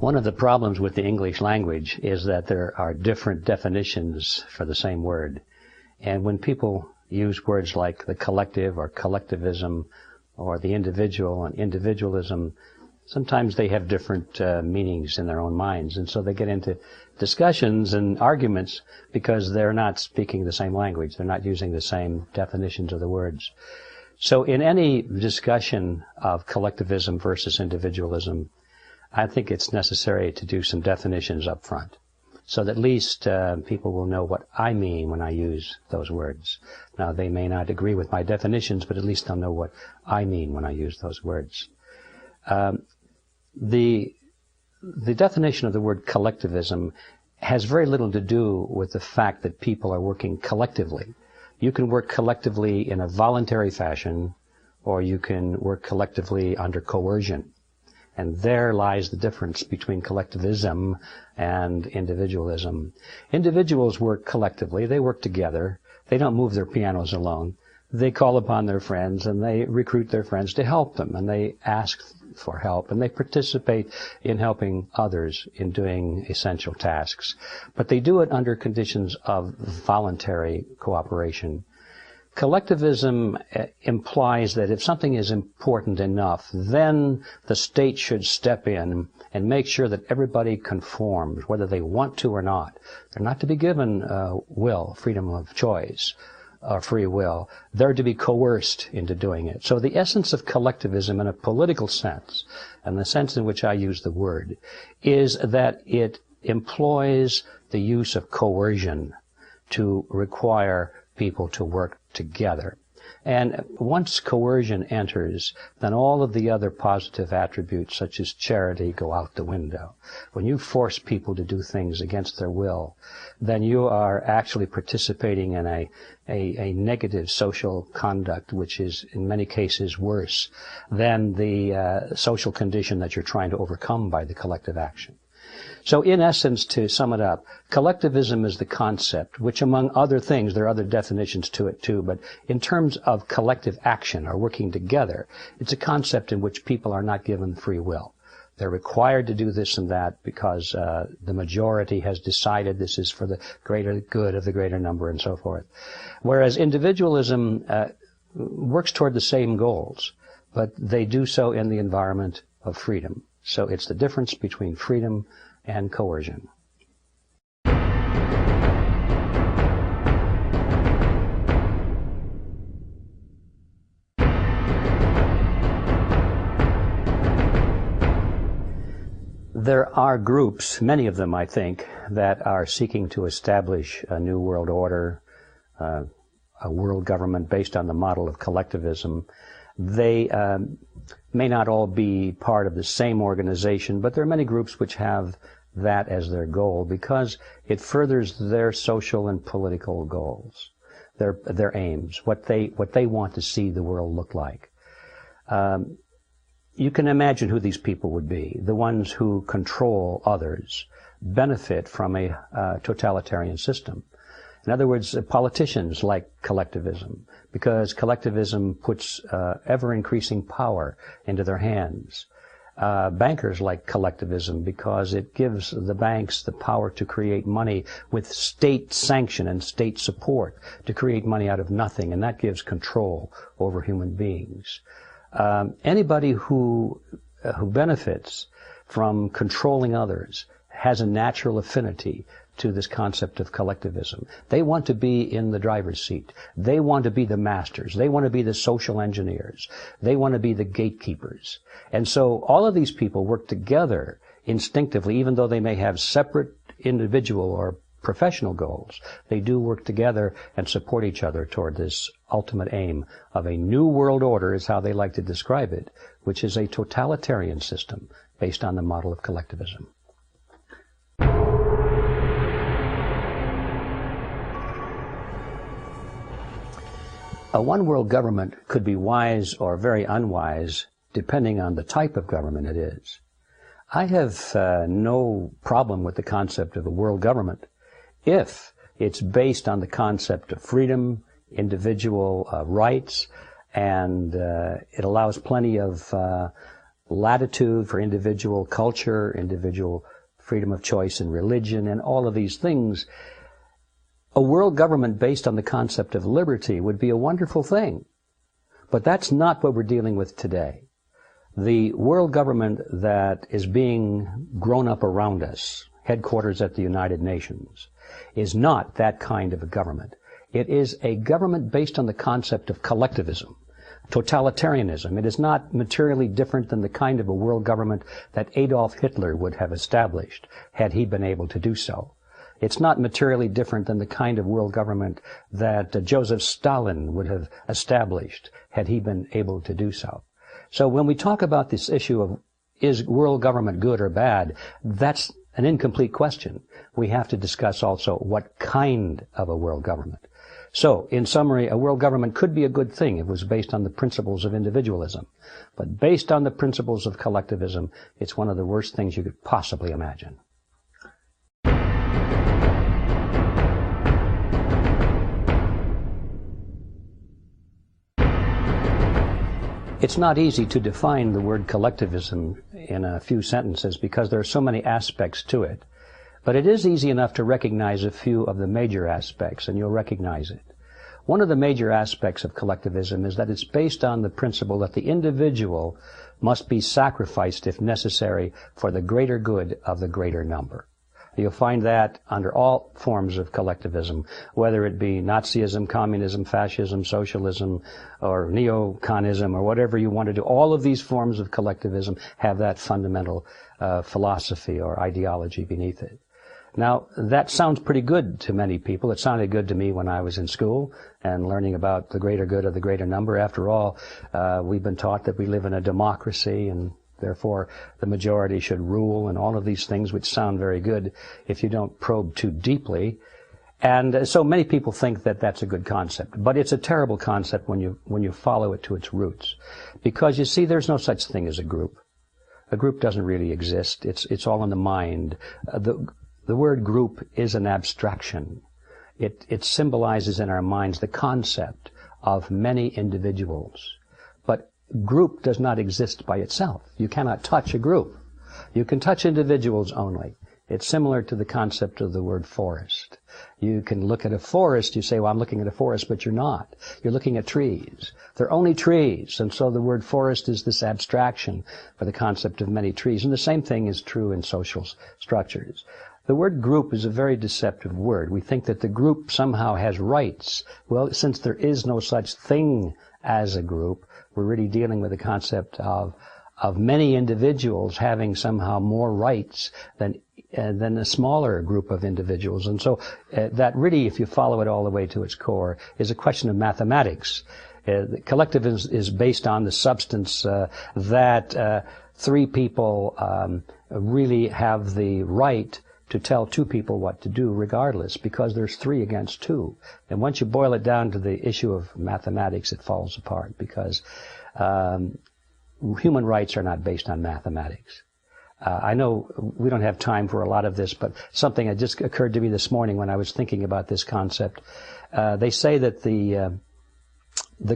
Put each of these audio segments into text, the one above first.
One of the problems with the English language is that there are different definitions for the same word. And when people use words like the collective or collectivism or the individual and individualism, sometimes they have different meanings in their own minds. And so they get into discussions and arguments because they're not speaking the same language. They're not using the same definitions of the words. So in any discussion of collectivism versus individualism, I think it's necessary to do some definitions up front, so that at least people will know what I mean when I use those words. Now, they may not agree with my definitions, but at least they'll know what I mean when I use those words. The definition of the word collectivism has very little to do with the fact that people are working collectively. You can work collectively in a voluntary fashion, or you can work collectively under coercion. And there lies the difference between collectivism and individualism. Individuals work collectively. They work together. They don't move their pianos alone. They call upon their friends, and they recruit their friends to help them, and they ask for help, and they participate in helping others in doing essential tasks. But they do it under conditions of voluntary cooperation. Collectivism implies that if something is important enough, then the state should step in and make sure that everybody conforms, whether they want to or not. They're not to be given freedom of choice, or free will. They're to be coerced into doing it. So the essence of collectivism in a political sense, and the sense in which I use the word, is that it employs the use of coercion to require people to work together. And once coercion enters, then all of the other positive attributes, such as charity, go out the window. When you force people to do things against their will, then you are actually participating in a negative social conduct, which is in many cases worse than the social condition that you're trying to overcome by the collective action. So in essence, to sum it up, collectivism is the concept, which among other things, there are other definitions to it too, but in terms of collective action or working together, it's a concept in which people are not given free will. They're required to do this and that because the majority has decided this is for the greater good of the greater number and so forth. Whereas individualism works toward the same goals, but they do so in the environment of freedom. So it's the difference between freedom and coercion. There are groups, many of them I think, that are seeking to establish a new world order, a world government based on the model of collectivism. They may not all be part of the same organization, but there are many groups which have that as their goal because it furthers their social and political goals, their aims, what they want to see the world look like. You can imagine who these people would be. The ones who control others benefit from a totalitarian system. In other words, politicians like collectivism, because collectivism puts ever-increasing power into their hands. Bankers like collectivism because it gives the banks the power to create money with state sanction and state support, to create money out of nothing, and that gives control over human beings. Anybody who benefits from controlling others has a natural affinity to this concept of collectivism. They want to be in the driver's seat. They want to be the masters. They want to be the social engineers. They want to be the gatekeepers. And so all of these people work together instinctively, even though they may have separate individual or professional goals. They do work together and support each other toward this ultimate aim of a new world order, is how they like to describe it, which is a totalitarian system based on the model of collectivism. A one-world government could be wise or very unwise, depending on the type of government it is. I have no problem with the concept of a world government if it's based on the concept of freedom, individual rights, and it allows plenty of latitude for individual culture, individual freedom of choice in religion, and all of these things, a world government based on the concept of liberty would be a wonderful thing. But that's not what we're dealing with today. The world government that is being grown up around us, headquarters at the United Nations, is not that kind of a government. It is a government based on the concept of collectivism, totalitarianism. It is not materially different than the kind of a world government that Adolf Hitler would have established had he been able to do so. It's not materially different than the kind of world government that Joseph Stalin would have established had he been able to do so. So when we talk about this issue of is world government good or bad, that's an incomplete question. We have to discuss also what kind of a world government. So, in summary, a world government could be a good thing if it was based on the principles of individualism. But based on the principles of collectivism, it's one of the worst things you could possibly imagine. It's not easy to define the word collectivism in a few sentences because there are so many aspects to it. But it is easy enough to recognize a few of the major aspects, and you'll recognize it. One of the major aspects of collectivism is that it's based on the principle that the individual must be sacrificed, if necessary, for the greater good of the greater number. You'll find that under all forms of collectivism, whether it be Nazism, communism, fascism, socialism, or neoconism, or whatever you want to do. All of these forms of collectivism have that fundamental philosophy or ideology beneath it. Now, that sounds pretty good to many people. It sounded good to me when I was in school and learning about the greater good of the greater number. After all, we've been taught that we live in a democracy and therefore the majority should rule and all of these things which sound very good if you don't probe too deeply. And so many people think that that's a good concept. But it's a terrible concept when you follow it to its roots. Because you see, there's no such thing as a group. A group doesn't really exist. It's all in the mind. The word group is an abstraction. It symbolizes in our minds the concept of many individuals. But group does not exist by itself. You cannot touch a group. You can touch individuals only. It's similar to the concept of the word forest. You can look at a forest, you say, well, I'm looking at a forest, but you're not. You're looking at trees. They're only trees, and so the word forest is this abstraction for the concept of many trees. And the same thing is true in social structures. The word group is a very deceptive word. We think that the group somehow has rights. Well, since there is no such thing as a group, we're really dealing with the concept of many individuals having somehow more rights than a smaller group of individuals. And so that really, if you follow it all the way to its core, is a question of mathematics. Collectivism is based on the substance that three people really have the right to tell two people what to do regardless, because there's 3 against 2. And once you boil it down to the issue of mathematics, it falls apart, because human rights are not based on mathematics. I know we don't have time for a lot of this, but something that just occurred to me this morning when I was thinking about this concept. They say that the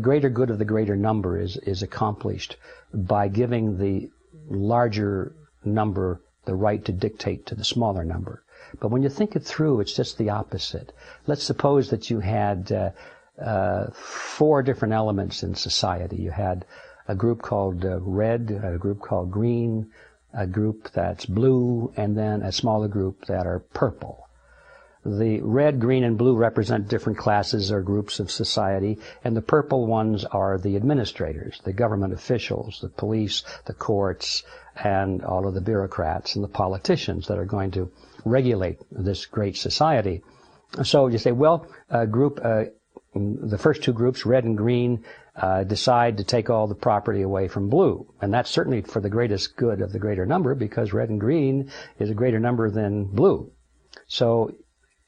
greater good of the greater number is accomplished by giving the larger number the right to dictate to the smaller number. But when you think it through, it's just the opposite. Let's suppose that you had 4 different elements in society. You had a group called red, a group called green, a group that's blue, and then a smaller group that are purple. The red, green, and blue represent different classes or groups of society, and the purple ones are the administrators, the government officials, the police, the courts, and all of the bureaucrats and the politicians that are going to regulate this great society. So you say, well, the first 2 groups, red and green, decide to take all the property away from blue. And that's certainly for the greatest good of the greater number, because red and green is a greater number than blue. So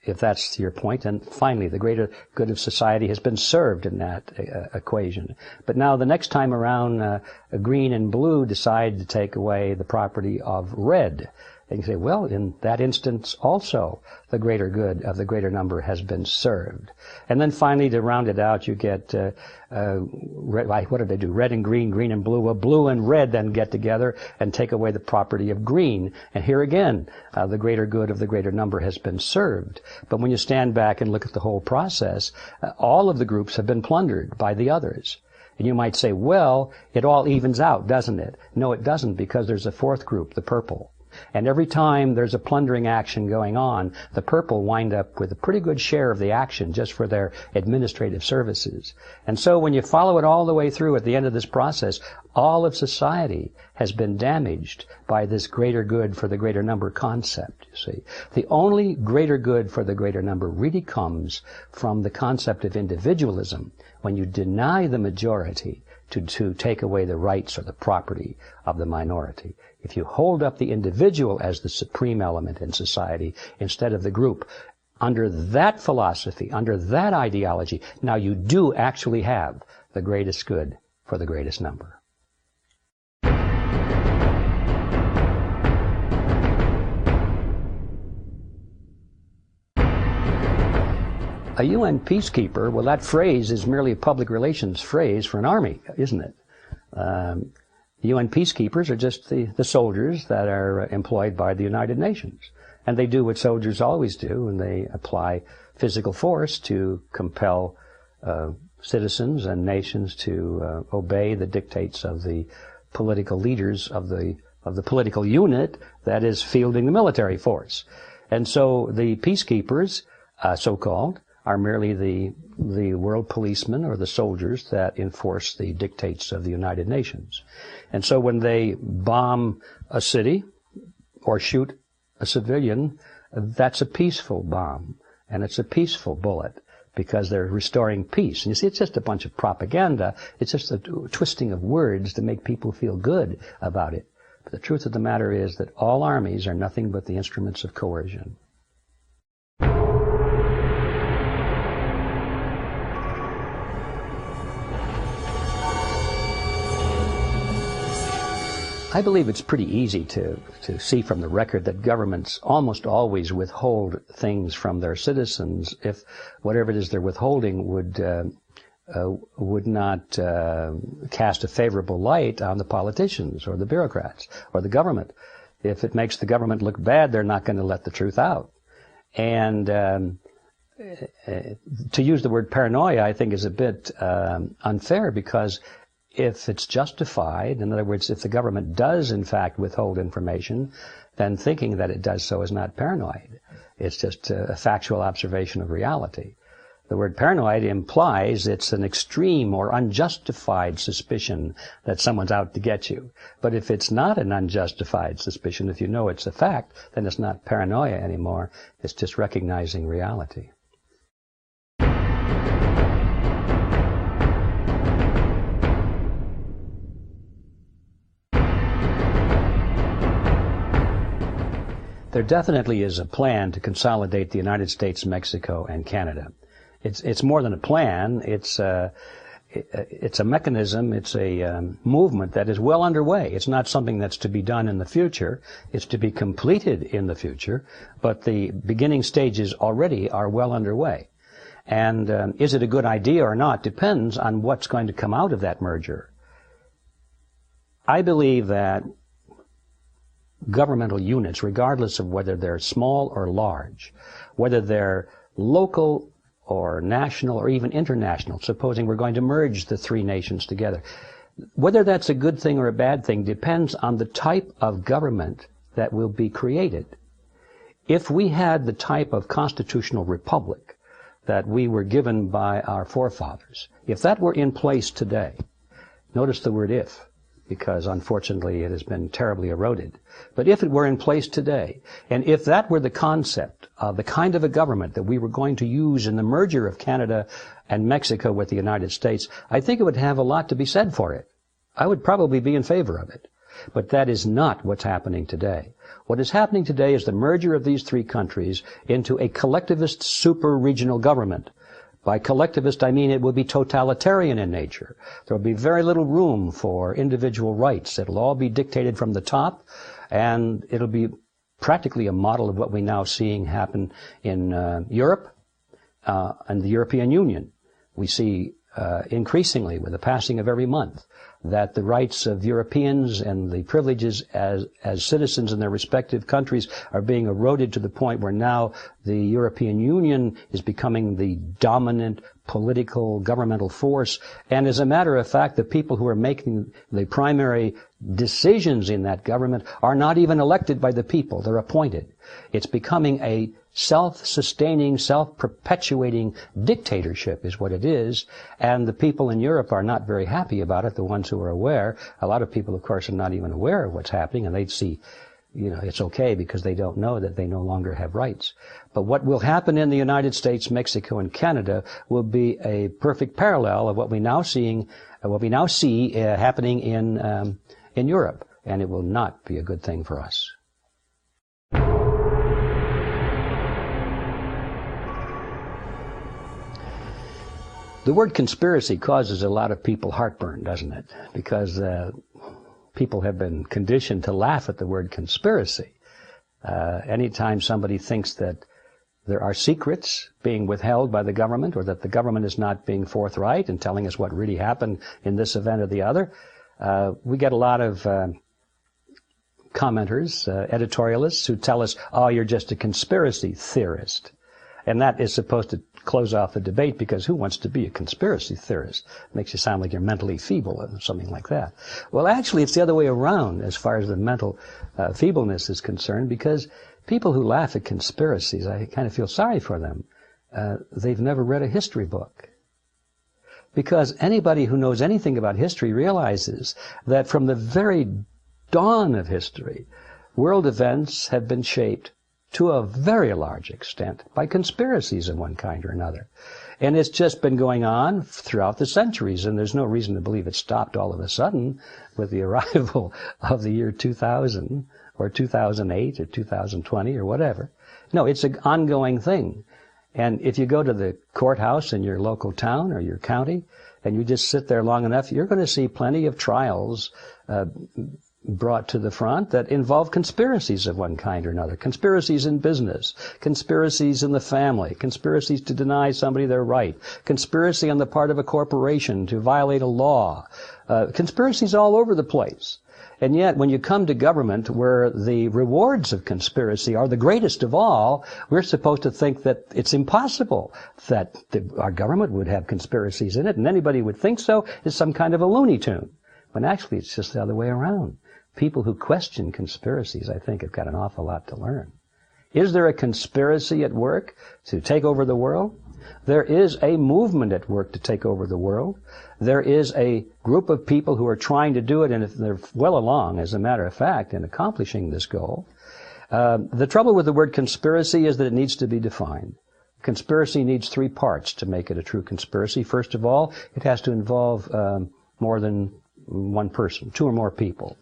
if that's your point, and finally the greater good of society has been served in that equation. But now the next time around, green and blue decide to take away the property of red. And you say, well, in that instance also, the greater good of the greater number has been served. And then finally, to round it out, you get, what did they do? Red and green, green and blue. Well, blue and red then get together and take away the property of green. And here again, the greater good of the greater number has been served. But when you stand back and look at the whole process, all of the groups have been plundered by the others. And you might say, well, it all evens out, doesn't it? No, it doesn't, because there's a fourth group, the purple. And every time there's a plundering action going on, the purple wind up with a pretty good share of the action just for their administrative services. And so when you follow it all the way through at the end of this process, all of society has been damaged by this greater good for the greater number concept, you see. The only greater good for the greater number really comes from the concept of individualism, when you deny the majority to take away the rights or the property of the minority. If you hold up the individual as the supreme element in society instead of the group, under that philosophy, under that ideology, now you do actually have the greatest good for the greatest number. A UN peacekeeper, well, that phrase is merely a public relations phrase for an army, isn't it? UN peacekeepers are just the soldiers that are employed by the United Nations. And they do what soldiers always do, and they apply physical force to compel citizens and nations to obey the dictates of the political leaders of the political unit that is fielding the military force. And so the peacekeepers, so-called, are merely the world policemen or the soldiers that enforce the dictates of the United Nations. And so when they bomb a city or shoot a civilian, that's a peaceful bomb, and it's a peaceful bullet, because they're restoring peace. And you see, it's just a bunch of propaganda. It's just a twisting of words to make people feel good about it. But the truth of the matter is that all armies are nothing but the instruments of coercion. I believe it's pretty easy to see from the record that governments almost always withhold things from their citizens if whatever it is they're withholding would not cast a favorable light on the politicians or the bureaucrats or the government. If it makes the government look bad, they're not going to let the truth out. And to use the word paranoia, I think, is a bit unfair, because if it's justified, in other words, if the government does in fact withhold information, then thinking that it does so is not paranoid. It's just a factual observation of reality. The word paranoid implies it's an extreme or unjustified suspicion that someone's out to get you. But if it's not an unjustified suspicion, if you know it's a fact, then it's not paranoia anymore. It's just recognizing reality. There definitely is a plan to consolidate the United States, Mexico, and Canada. It's more than a plan. It's a mechanism. It's a movement that is well underway. It's not something that's to be done in the future. It's to be completed in the future. But the beginning stages already are well underway. And is it a good idea or not depends on what's going to come out of that merger. I believe that governmental units, regardless of whether they're small or large, whether they're local or national or even international, supposing we're going to merge the three nations together, whether that's a good thing or a bad thing depends on the type of government that will be created. If we had the type of constitutional republic that we were given by our forefathers, if that were in place today, notice the word if, because unfortunately it has been terribly eroded. But if it were in place today, and if that were the concept of the kind of a government that we were going to use in the merger of Canada and Mexico with the United States, I think it would have a lot to be said for it. I would probably be in favor of it. But that is not what's happening today. What is happening today is the merger of these three countries into a collectivist super-regional government. By collectivist, I mean it will be totalitarian in nature. There will be very little room for individual rights. It'll all be dictated from the top, and it'll be practically a model of what we now seeing happen in Europe and the European Union. We see increasingly, with the passing of every month, that the rights of Europeans and the privileges as citizens in their respective countries are being eroded to the point where now the European Union is becoming the dominant political governmental force. And as a matter of fact, the people who are making the primary decisions in that government are not even elected by the people. They're appointed. It's becoming a self-sustaining, self-perpetuating dictatorship is what it is, and the people in Europe are not very happy about it, the ones who are aware. A lot of people, of course, are not even aware of what's happening, and they'd see, it's okay because they don't know that they no longer have rights. But what will happen in the United States, Mexico, and Canada will be a perfect parallel of what we now see happening in Europe, and it will not be a good thing for us. The word conspiracy causes a lot of people heartburn, doesn't it? Because people have been conditioned to laugh at the word conspiracy. Anytime somebody thinks that there are secrets being withheld by the government, or that the government is not being forthright and telling us what really happened in this event or the other, we get a lot of commenters, editorialists, who tell us, oh, you're just a conspiracy theorist. And that is supposed to close off the debate, because who wants to be a conspiracy theorist? It makes you sound like you're mentally feeble or something like that. Well, actually, it's the other way around as far as the mental feebleness is concerned, because people who laugh at conspiracies, I kind of feel sorry for them. They've never read a history book. Because anybody who knows anything about history realizes that from the very dawn of history, world events have been shaped to a very large extent by conspiracies of one kind or another. And it's just been going on throughout the centuries, and there's no reason to believe it stopped all of a sudden with the arrival of the year 2000 or 2008 or 2020 or whatever. No, it's an ongoing thing. And if you go to the courthouse in your local town or your county and you just sit there long enough, you're going to see plenty of trials brought to the front that involve conspiracies of one kind or another. Conspiracies in business, conspiracies in the family, conspiracies to deny somebody their right, conspiracy on the part of a corporation to violate a law, conspiracies all over the place. And yet, when you come to government, where the rewards of conspiracy are the greatest of all, we're supposed to think that it's impossible that our government would have conspiracies in it, and anybody who would think so is some kind of a Looney Tune. When actually, it's just the other way around. People who question conspiracies, I think, have got an awful lot to learn. Is there a conspiracy at work to take over the world? There is a movement at work to take over the world. There is a group of people who are trying to do it, and if they're well along, as a matter of fact, in accomplishing this goal. The trouble with the word conspiracy is that it needs to be defined. Conspiracy needs three parts to make it a true conspiracy. First of all, it has to involve more than one person, two or more people.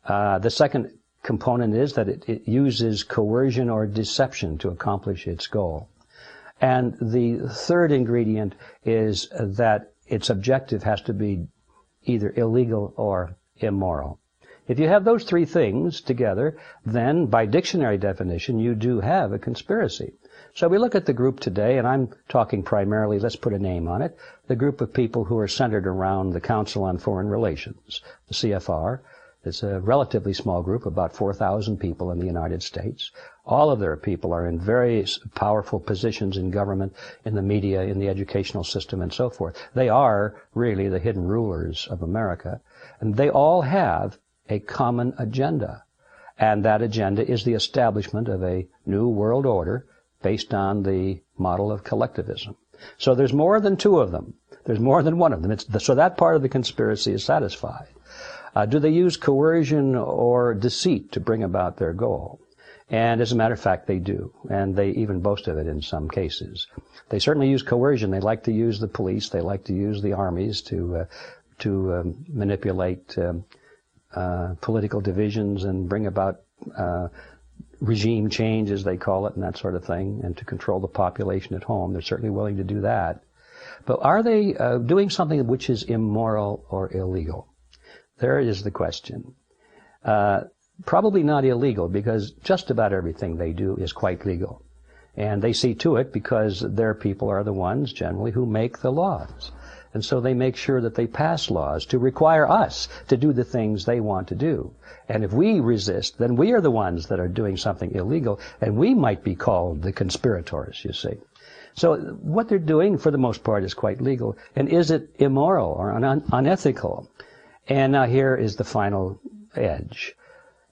The second component is that it uses coercion or deception to accomplish its goal. And the third ingredient is that its objective has to be either illegal or immoral. If you have those three things together, then by dictionary definition, you do have a conspiracy. So we look at the group today, and I'm talking primarily, let's put a name on it, the group of people who are centered around the Council on Foreign Relations, the CFR. It's a relatively small group, about 4,000 people in the United States. All of their people are in very powerful positions in government, in the media, in the educational system, and so forth. They are really the hidden rulers of America, and they all have a common agenda. And that agenda is the establishment of a new world order based on the model of collectivism. So there's more than two of them. There's more than one of them. So that part of the conspiracy is satisfied. Do they use coercion or deceit to bring about their goal? And as a matter of fact, they do. And they even boast of it in some cases. They certainly use coercion. They like to use the police. They like to use the armies to manipulate political divisions and bring about regime change, as they call it, and that sort of thing, and to control the population at home. They're certainly willing to do that. But are they doing something which is immoral or illegal? There is the question. probably not illegal, because just about everything they do is quite legal. And they see to it because their people are the ones, generally, who make the laws. And so they make sure that they pass laws to require us to do the things they want to do. And if we resist, then we are the ones that are doing something illegal, and we might be called the conspirators, you see. So what they're doing, for the most part, is quite legal. And is it immoral or unethical? And now here is the final edge,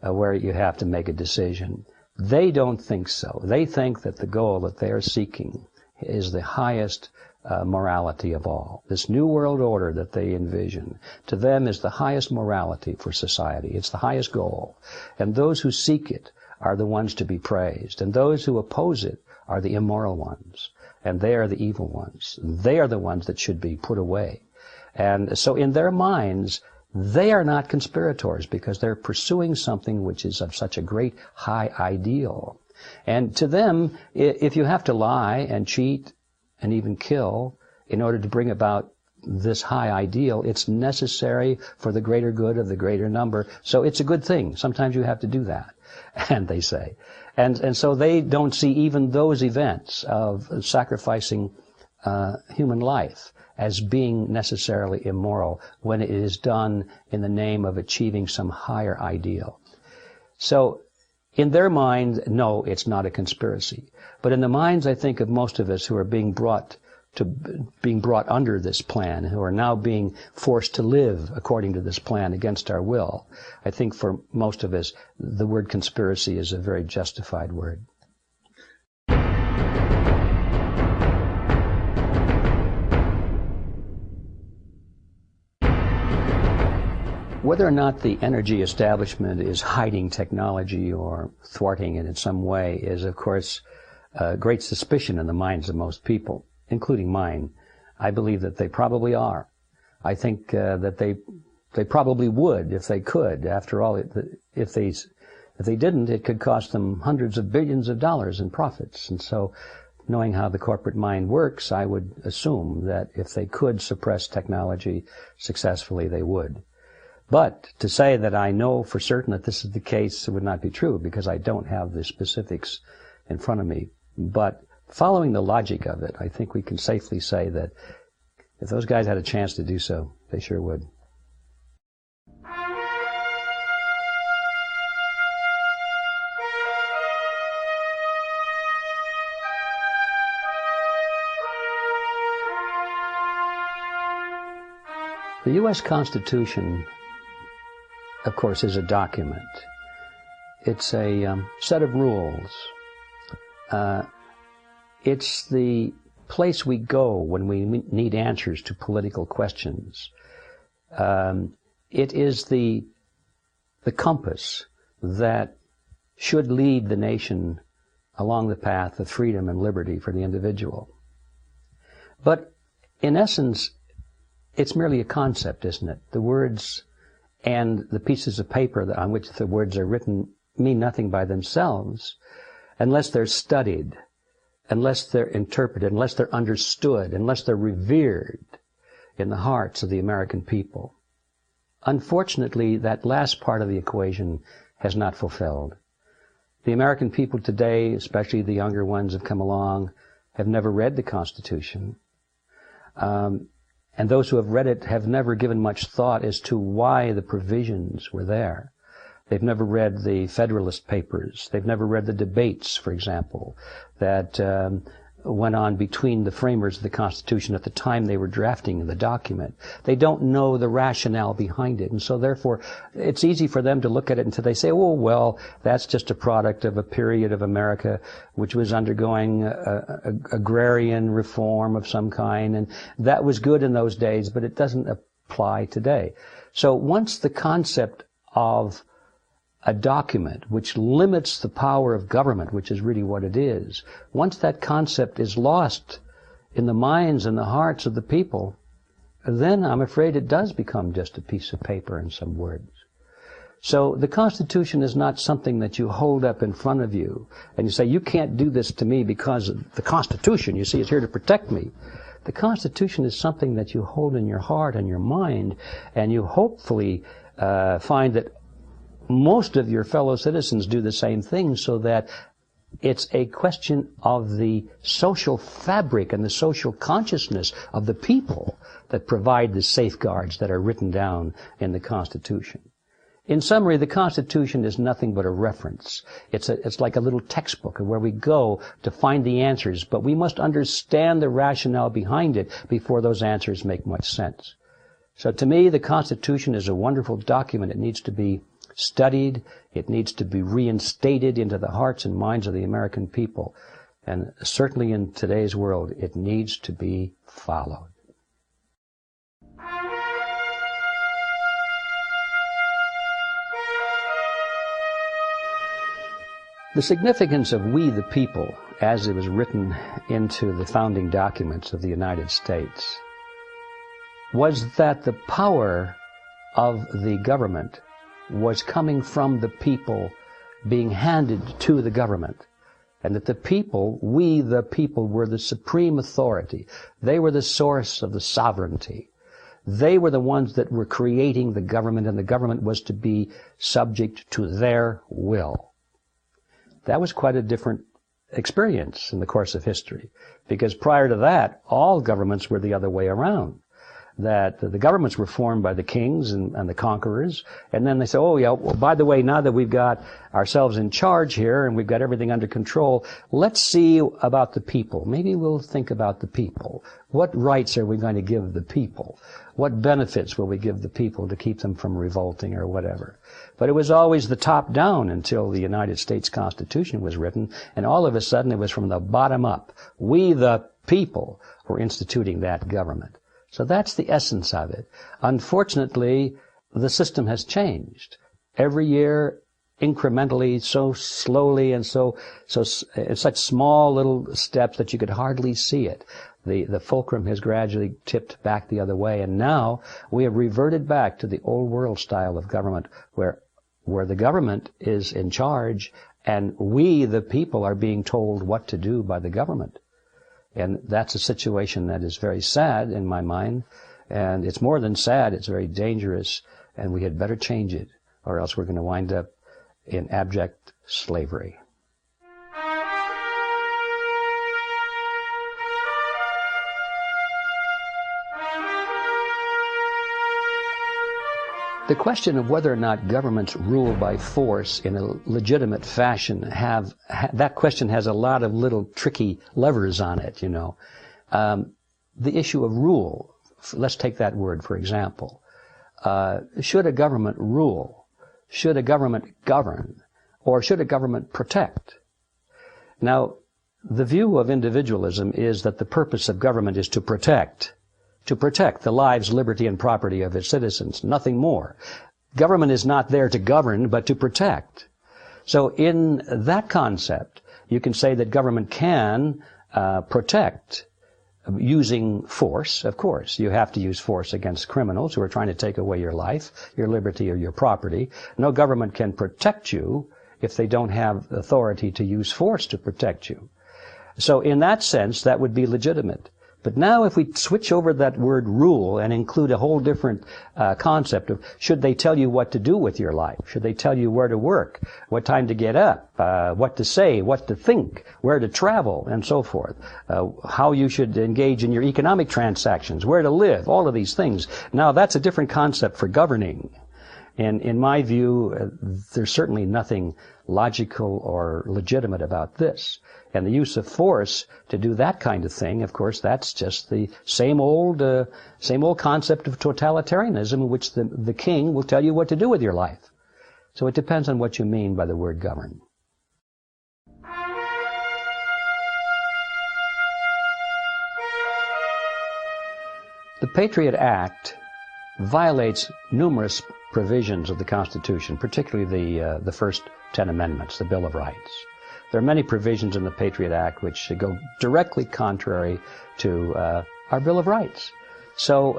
where you have to make a decision. They don't think so. They think that the goal that they are seeking is the highest morality of all. This new world order that they envision, to them, is the highest morality for society. It's the highest goal. And those who seek it are the ones to be praised. And those who oppose it are the immoral ones. And they are the evil ones. They are the ones that should be put away. And so in their minds, they are not conspirators, because they're pursuing something which is of such a great high ideal. And to them, if you have to lie and cheat and even kill in order to bring about this high ideal, it's necessary for the greater good of the greater number. So it's a good thing. Sometimes you have to do that, and they say. And so they don't see even those events of sacrificing human life as being necessarily immoral when it is done in the name of achieving some higher ideal. So in their mind, no, it's not a conspiracy. But in the minds, I think, of most of us who are being brought under this plan, who are now being forced to live according to this plan against our will, I think for most of us, the word conspiracy is a very justified word. Whether or not the energy establishment is hiding technology or thwarting it in some way is, of course, a great suspicion in the minds of most people, including mine. I believe that they probably are. I think that they probably would if they could. After all, if they didn't, it could cost them hundreds of billions of dollars in profits. And so, knowing how the corporate mind works, I would assume that if they could suppress technology successfully, they would. But to say that I know for certain that this is the case would not be true, because I don't have the specifics in front of me. But following the logic of it, I think we can safely say that if those guys had a chance to do so, they sure would. The U.S. Constitution, of course, is a document. It's a set of rules. It's the place we go when we need answers to political questions. It is the compass that should lead the nation along the path of freedom and liberty for the individual. But in essence, it's merely a concept, isn't it? The words and the pieces of paper on which the words are written mean nothing by themselves unless they're studied, unless they're interpreted, unless they're understood, unless they're revered in the hearts of the American people. Unfortunately, that last part of the equation has not fulfilled. The American people today, especially the younger ones have come along, have never read the Constitution. And those who have read it have never given much thought as to why the provisions were there. They've never read the Federalist Papers. They've never read the debates, for example, that went on between the framers of the Constitution at the time they were drafting the document. They don't know the rationale behind it, and so therefore it's easy for them to look at it until they say, oh, well, that's just a product of a period of America which was undergoing agrarian reform of some kind, and that was good in those days, but it doesn't apply today. So once the concept of a document which limits the power of government, which is really what it is, once that concept is lost in the minds and the hearts of the people, then I'm afraid it does become just a piece of paper and some words. So the Constitution is not something that you hold up in front of you and you say, you can't do this to me because the Constitution, you see, is here to protect me. The Constitution is something that you hold in your heart and your mind, and you hopefully find that most of your fellow citizens do the same thing, so that it's a question of the social fabric and the social consciousness of the people that provide the safeguards that are written down in the Constitution. In summary, the Constitution is nothing but a reference. It's like a little textbook where we go to find the answers, but we must understand the rationale behind it before those answers make much sense. So to me, the Constitution is a wonderful document. It needs to be studied. It needs to be reinstated into the hearts and minds of the American people. And certainly in today's world, it needs to be followed. The significance of "we the people," as it was written into the founding documents of the United States, was that the power of the government was coming from the people being handed to the government, and that the people, we the people, were the supreme authority. They were the source of the sovereignty. They were the ones that were creating the government, and the government was to be subject to their will. That was quite a different experience in the course of history, because prior to that, all governments were the other way around. That the governments were formed by the kings and the conquerors, and then they say, oh yeah, well, by the way, now that we've got ourselves in charge here and we've got everything under control, let's see about the people. Maybe we'll think about the people. What rights are we going to give the people? What benefits will we give the people to keep them from revolting or whatever? But it was always the top down until the United States Constitution was written, and all of a sudden it was from the bottom up. We the people were instituting that government. So that's the essence of it. Unfortunately, the system has changed. Every year, incrementally, so slowly, and so in such small little steps that you could hardly see it. The fulcrum has gradually tipped back the other way, and now we have reverted back to the old world style of government, where the government is in charge, and we, the people, are being told what to do by the government. And that's a situation that is very sad in my mind, and it's more than sad, it's very dangerous, and we had better change it, or else we're going to wind up in abject slavery. The question of whether or not governments rule by force in a legitimate fashion that question has a lot of little tricky levers on it, you know. The issue of rule, let's take that word for example. Should a government rule? Should a government govern? Or should a government protect? Now, the view of individualism is that the purpose of government is to protect the lives, liberty, and property of its citizens, nothing more. Government is not there to govern, but to protect. So in that concept, you can say that government can protect using force. Of course, you have to use force against criminals who are trying to take away your life, your liberty, or your property. No government can protect you if they don't have authority to use force to protect you. So in that sense, that would be legitimate. But now if we switch over that word rule and include a whole different concept of, should they tell you what to do with your life? Should they tell you where to work, what time to get up, what to say, what to think, where to travel, and so forth, how you should engage in your economic transactions, where to live, all of these things. Now that's a different concept for governing. And in my view, there's certainly nothing logical or legitimate about this. And the use of force to do that kind of thing, of course, that's just the same old concept of totalitarianism, in which the king will tell you what to do with your life. So it depends on what you mean by the word govern. The Patriot Act violates numerous provisions of the Constitution, particularly the first 10 amendments, the Bill of Rights. There are many provisions in the Patriot Act which go directly contrary to our Bill of Rights. So,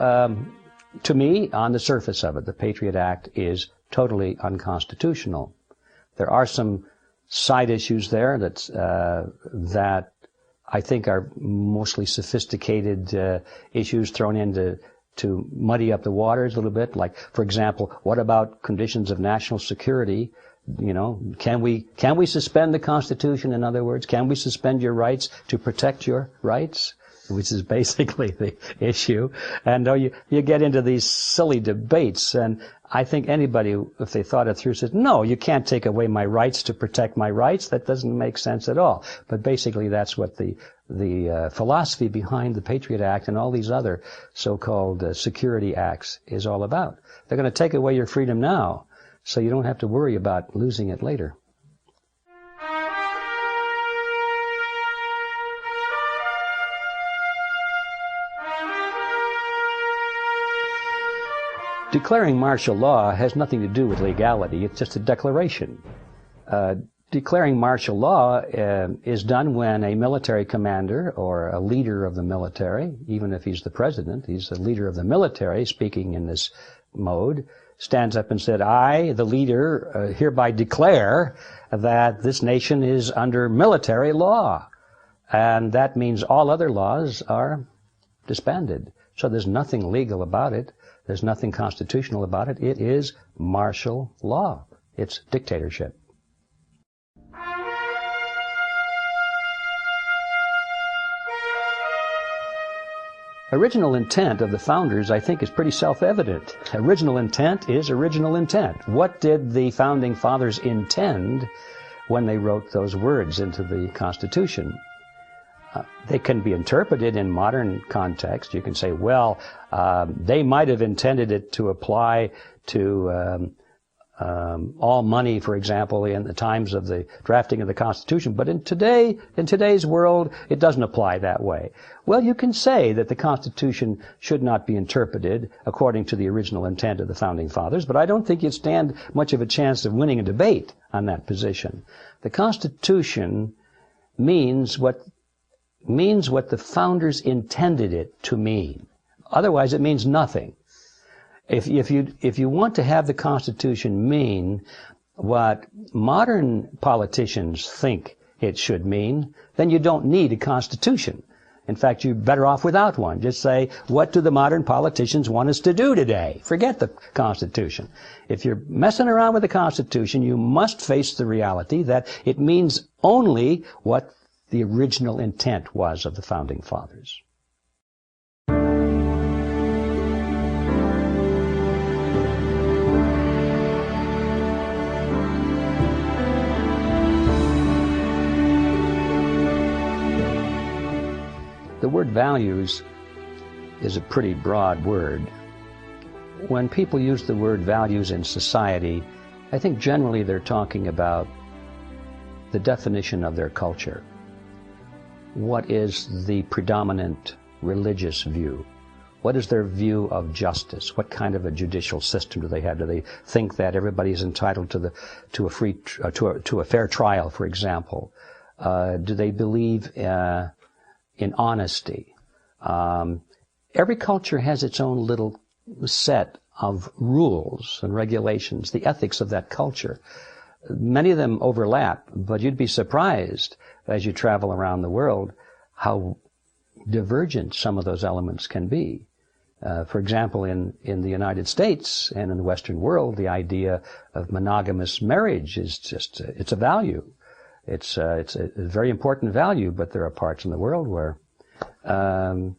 to me, on the surface of it, the Patriot Act is totally unconstitutional. There are some side issues there that I think are mostly sophisticated issues thrown in to muddy up the waters a little bit. Like, for example, what about conditions of national security? You know, can we suspend the Constitution? In other words, can we suspend your rights to protect your rights? Which is basically the issue. And you get into these silly debates, and I think anybody, if they thought it through, says, no, you can't take away my rights to protect my rights. That doesn't make sense at all. But basically that's what the philosophy behind the Patriot Act and all these other so-called security acts is all about. They're going to take away your freedom now, so you don't have to worry about losing it later. Declaring martial law has nothing to do with legality. It's just a declaration. Declaring martial law is done when a military commander or a leader of the military, even if he's the president, he's the leader of the military, speaking in this mode, stands up and said, I, the leader, hereby declare that this nation is under military law. And that means all other laws are disbanded. So there's nothing legal about it. There's nothing constitutional about it. It is martial law. It's dictatorship. Original intent of the founders, I think, is pretty self-evident. Original intent is original intent. What did the founding fathers intend when they wrote those words into the Constitution? They can be interpreted in modern context. You can say, well, they might have intended it to apply to all money, for example, in the times of the drafting of the Constitution. But in today's world, it doesn't apply that way. Well, you can say that the Constitution should not be interpreted according to the original intent of the founding fathers, but I don't think you'd stand much of a chance of winning a debate on that position. The Constitution means what the founders intended it to mean. Otherwise, it means nothing. If you want to have the Constitution mean what modern politicians think it should mean, then you don't need a Constitution. In fact, you're better off without one. Just say, what do the modern politicians want us to do today? Forget the Constitution. If you're messing around with the Constitution, you must face the reality that it means only what the original intent was of the founding fathers. The word values is a pretty broad word. When people use the word values in society, I think generally they're talking about the definition of their culture. What is the predominant religious view? What is their view of justice? What kind of a judicial system do they have? Do they think that everybody is entitled to a fair trial, for example? Do they believe in honesty? Every culture has its own little set of rules and regulations, the ethics of that culture. Many of them overlap, but you'd be surprised as you travel around the world how divergent some of those elements can be. For example, in the United States and in the Western world, the idea of monogamous marriage is just, it's a value. It's a very important value, but there are parts in the world where a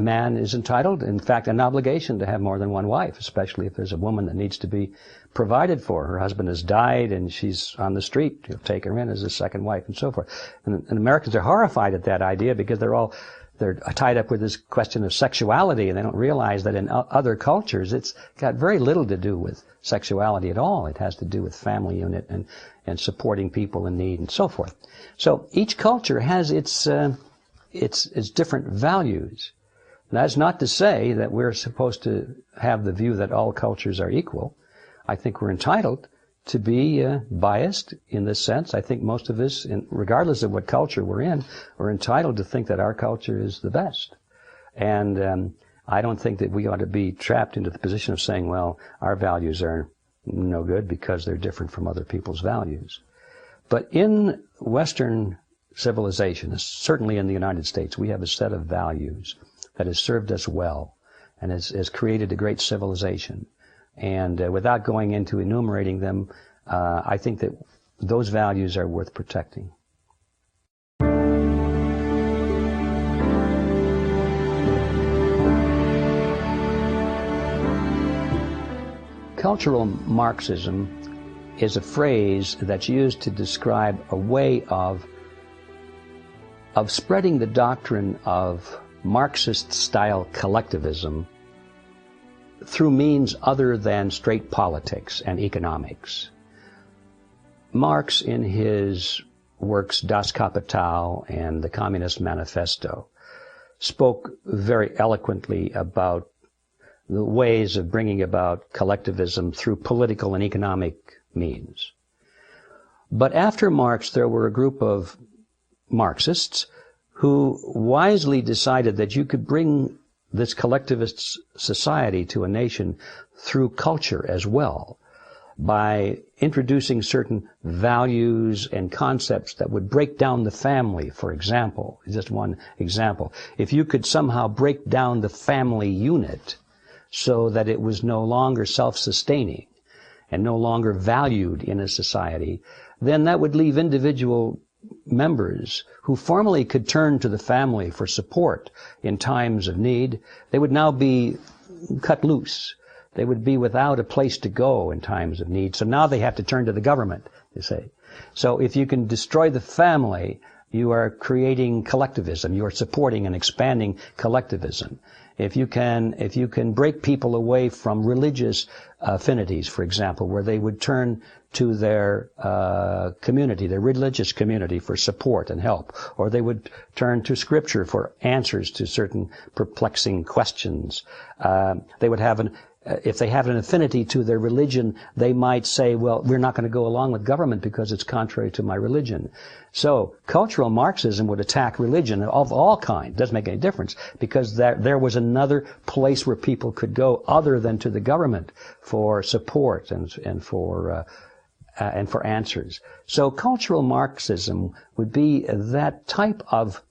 man is entitled, in fact, an obligation to have more than one wife, especially if there's a woman that needs to be provided for. Her husband has died and she's on the street. You'll take her in as a second wife and so forth. And Americans are horrified at that idea because they're tied up with this question of sexuality, and they don't realize that in other cultures it's got very little to do with sexuality at all. It has to do with family unit and supporting people in need and so forth. So each culture has its different values. And that's not to say that we're supposed to have the view that all cultures are equal. I think we're entitled to be biased in this sense. I think most of us, regardless of what culture we're in, are entitled to think that our culture is the best. And I don't think that we ought to be trapped into the position of saying, well, our values are no good because they're different from other people's values. But in Western civilization, certainly in the United States, we have a set of values that has served us well. and has created a great civilization. And without going into enumerating them, I think that those values are worth protecting. Cultural Marxism is a phrase that's used to describe a way of spreading the doctrine of Marxist-style collectivism through means other than straight politics and economics. Marx, in his works Das Kapital and the Communist Manifesto, spoke very eloquently about the ways of bringing about collectivism through political and economic means. But after Marx, there were a group of Marxists who wisely decided that you could bring this collectivist society to a nation through culture as well, by introducing certain values and concepts that would break down the family, for example. Just one example. If you could somehow break down the family unit so that it was no longer self-sustaining and no longer valued in a society, then that would leave individual members who formerly could turn to the family for support in times of need. They would now be cut loose. They would be without a place to go in times of need. So now they have to turn to the government, you say. So if you can destroy the family, you are creating collectivism. You are supporting and expanding collectivism. If you can break people away from religious affinities, for example, where they would turn to their community, their religious community, for support and help, or they would turn to Scripture for answers to certain perplexing questions. They would have if they have an affinity to their religion, they might say, well, we're not going to go along with government because it's contrary to my religion. So cultural Marxism would attack religion of all kinds. It doesn't make any difference, because there was another place where people could go other than to the government for support and for answers. So cultural Marxism would be that type of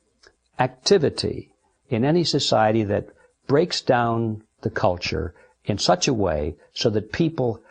activity in any society that breaks down the culture in such a way so that people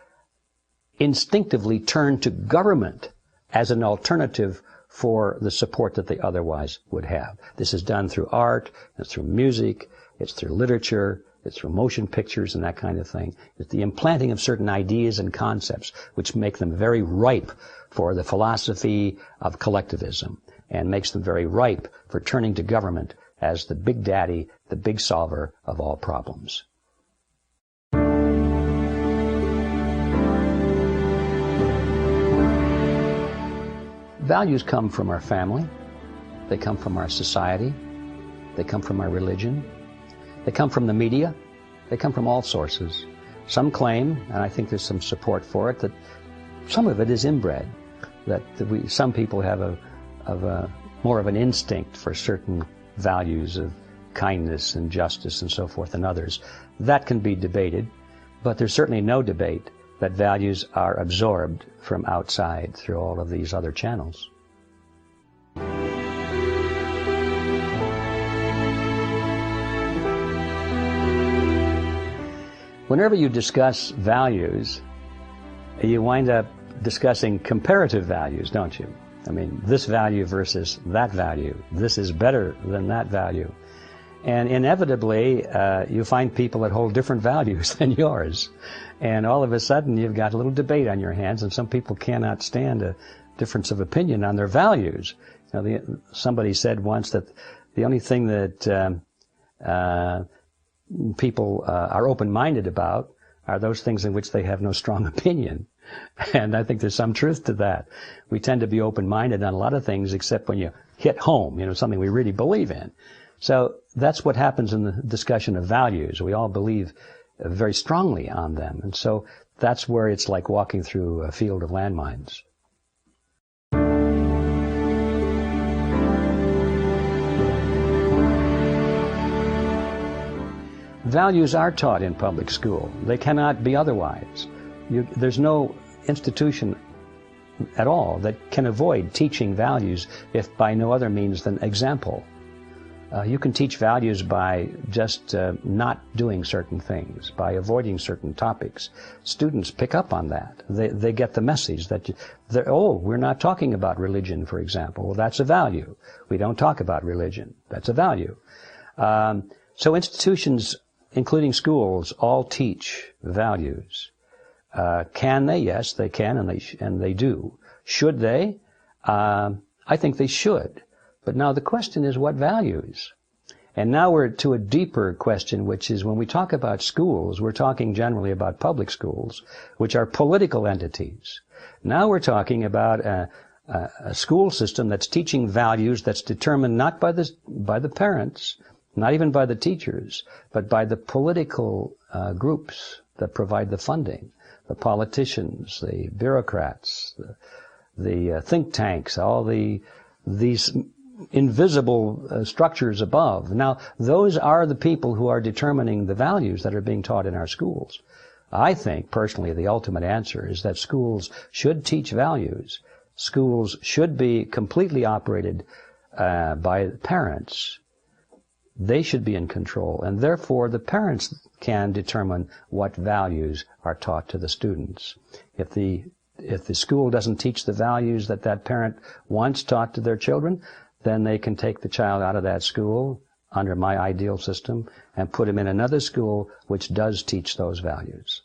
instinctively turn to government as an alternative for the support that they otherwise would have. This is done through art, it's through music, it's through literature, it's through motion pictures and that kind of thing. It's the implanting of certain ideas and concepts which make them very ripe for the philosophy of collectivism and makes them very ripe for turning to government as the big daddy, the big solver of all problems. Values come from our family, they come from our society, they come from our religion, they come from the media, they come from all sources. Some claim, and I think there's some support for it, that some of it is inbred, that some people have more of an instinct for certain values of kindness and justice and so forth than others. That can be debated, but there's certainly no debate that values are absorbed from outside through all of these other channels. Whenever you discuss values, you wind up discussing comparative values, don't you? I mean, this value versus that value. This is better than that value. And inevitably, you find people that hold different values than yours. And all of a sudden, you've got a little debate on your hands, and some people cannot stand a difference of opinion on their values. Somebody said once that the only thing that people are open-minded about are those things in which they have no strong opinion. And I think there's some truth to that. We tend to be open-minded on a lot of things except when you hit home, something we really believe in. So that's what happens in the discussion of values. We all believe very strongly on them. And so that's where it's like walking through a field of landmines. Values are taught in public school. They cannot be otherwise. There's no institution at all that can avoid teaching values if by no other means than example. You can teach values by just not doing certain things, by avoiding certain topics. Students pick up on that. They get the message that, we're not talking about religion, for example. Well, that's a value. We don't talk about religion. That's a value. So institutions, including schools, all teach values. Can they? Yes, they can, and they do. Should they? I think they should. But now the question is, what values? And now we're to a deeper question, which is when we talk about schools, we're talking generally about public schools, which are political entities. Now we're talking about a school system that's teaching values that's determined not by the parents, not even by the teachers, but by the political groups that provide the funding, the politicians, the bureaucrats, the think tanks, all these invisible structures above. Now, those are the people who are determining the values that are being taught in our schools. I think, personally, the ultimate answer is that schools should teach values. Schools should be completely operated by parents. They should be in control, and therefore the parents can determine what values are taught to the students. If the school doesn't teach the values that parent wants taught to their children, then they can take the child out of that school under my ideal system and put him in another school which does teach those values.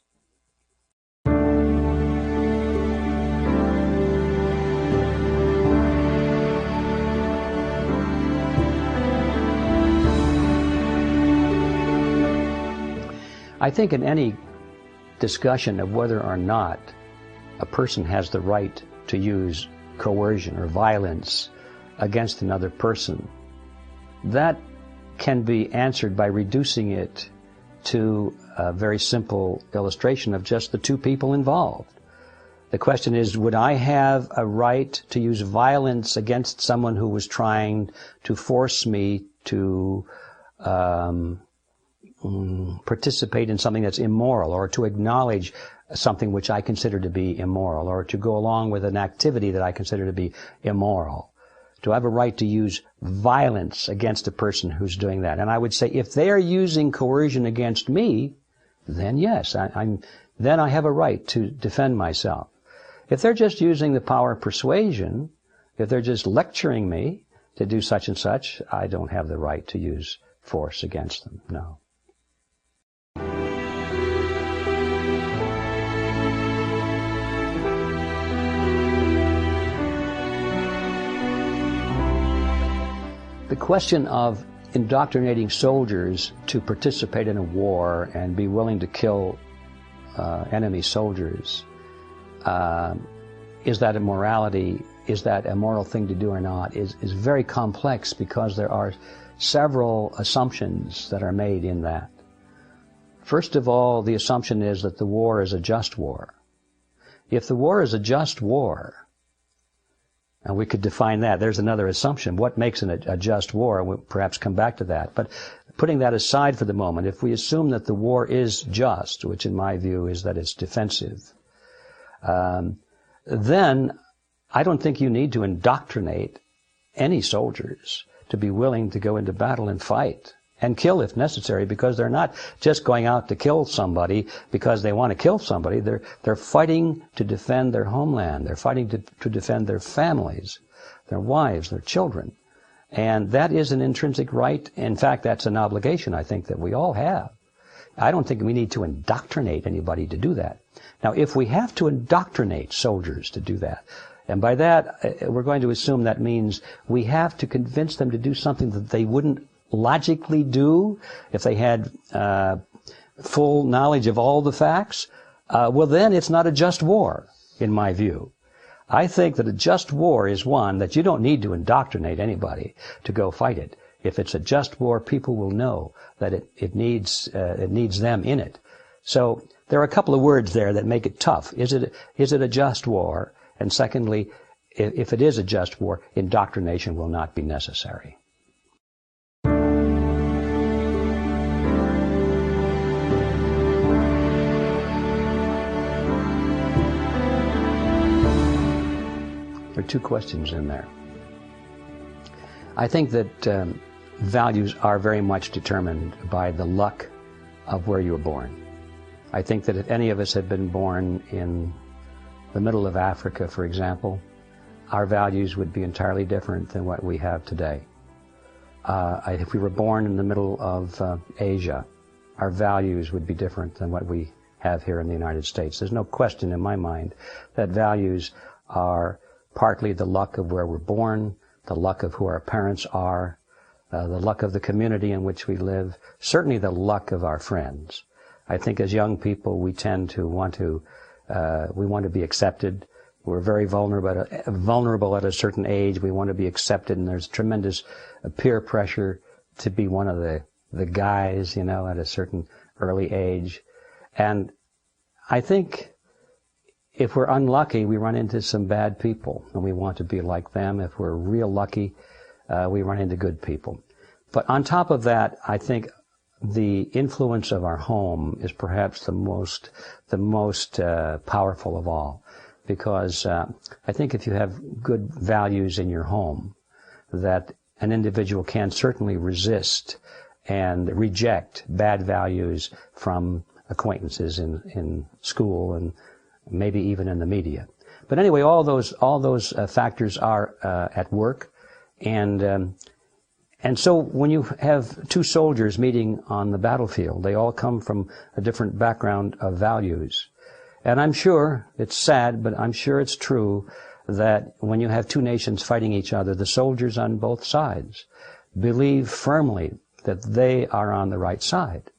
I think in any discussion of whether or not a person has the right to use coercion or violence against another person, that can be answered by reducing it to a very simple illustration of just the two people involved. The question is, would I have a right to use violence against someone who was trying to force me to participate in something that's immoral, or to acknowledge something which I consider to be immoral, or to go along with an activity that I consider to be immoral? Do I have a right to use violence against a person who's doing that? And I would say, if they are using coercion against me, then yes, then I have a right to defend myself. If they're just using the power of persuasion, if they're just lecturing me to do such and such, I don't have the right to use force against them, no. The question of indoctrinating soldiers to participate in a war and be willing to kill enemy soldiers, is that a morality, is that a moral thing to do or not, is very complex, because there are several assumptions that are made in that. First of all, the assumption is that the war is a just war. If the war is a just war, and we could define that. There's another assumption. What makes a just war? And we'll perhaps come back to that. But putting that aside for the moment, if we assume that the war is just, which in my view is that it's defensive, then I don't think you need to indoctrinate any soldiers to be willing to go into battle and fight and kill if necessary, because they're not just going out to kill somebody because they want to kill somebody. They're fighting to defend their homeland. They're fighting to defend their families, their wives, their children. And that is an intrinsic right. In fact, that's an obligation, I think, that we all have. I don't think we need to indoctrinate anybody to do that. Now, if we have to indoctrinate soldiers to do that, and by that, we're going to assume that means we have to convince them to do something that they wouldn't logically do if they had full knowledge of all the facts, well, then it's not a just war, in my view. I think that a just war is one that you don't need to indoctrinate anybody to go fight it. If it's a just war, people will know that it needs them in it. So there are a couple of words there that make it tough. Is it a just war? And secondly, if it is a just war, indoctrination will not be necessary. There are two questions in there. I think that values are very much determined by the luck of where you were born. I think that if any of us had been born in the middle of Africa, for example, our values would be entirely different than what we have today. If we were born in the middle of Asia, our values would be different than what we have here in the United States. There's no question in my mind that values are partly the luck of where we're born, the luck of who our parents are, the luck of the community in which we live, certainly the luck of our friends. I think as young people we tend to want to be accepted. We're very vulnerable at a certain age. We want to be accepted, and there's tremendous peer pressure to be one of the guys, you know, at a certain early age. And I think if we're unlucky, we run into some bad people, and we want to be like them. If we're real lucky, we run into good people. But on top of that, I think the influence of our home is perhaps the most powerful of all, because I think if you have good values in your home, that an individual can certainly resist and reject bad values from acquaintances in school and maybe even in the media. But anyway, all those factors are at work, and so when you have two soldiers meeting on the battlefield, they all come from a different background of values. And I'm sure, it's sad, but I'm sure it's true that when you have two nations fighting each other, the soldiers on both sides believe firmly that they are on the right side.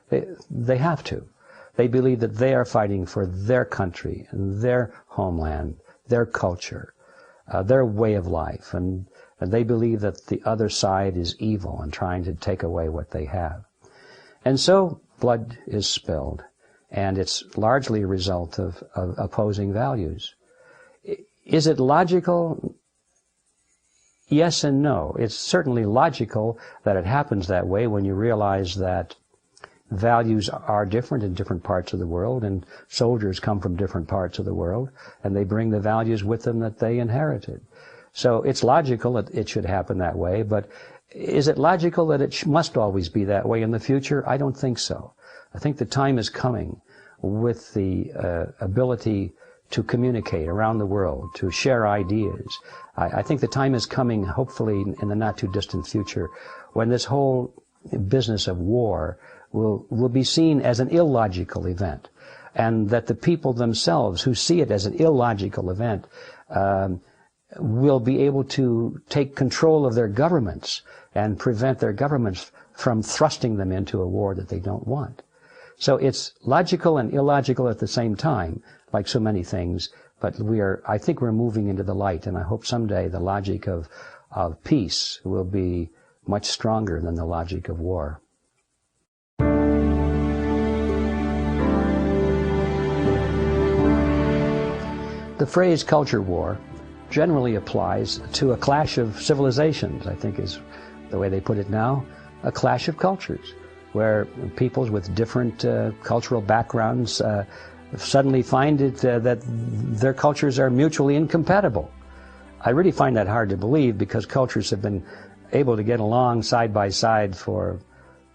They have to. They believe that they are fighting for their country and their homeland, their culture, their way of life, and they believe that the other side is evil and trying to take away what they have. And so blood is spilled, and it's largely a result of opposing values. Is it logical? Yes and no. It's certainly logical that it happens that way when you realize that values are different in different parts of the world, and soldiers come from different parts of the world, and they bring the values with them that they inherited. So it's logical that it should happen that way, but is it logical that it must always be that way in the future? I don't think so. I think the time is coming with the ability to communicate around the world, to share ideas. I think the time is coming, hopefully in the not-too-distant future, when this whole business of war will be seen as an illogical event, and that the people themselves who see it as an illogical event will be able to take control of their governments and prevent their governments from thrusting them into a war that they don't want. So it's logical and illogical at the same time, like so many things, but I think we're moving into the light, and I hope someday the logic of peace will be much stronger than the logic of war. The phrase culture war generally applies to a clash of civilizations, I think is the way they put it now, a clash of cultures, where peoples with different cultural backgrounds suddenly find it that their cultures are mutually incompatible. I really find that hard to believe, because cultures have been able to get along side by side for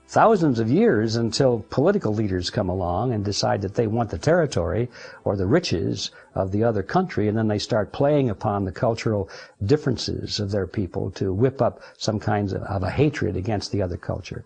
thousands of years until political leaders come along and decide that they want the territory or the riches of the other country, and then they start playing upon the cultural differences of their people to whip up some kinds of a hatred against the other culture.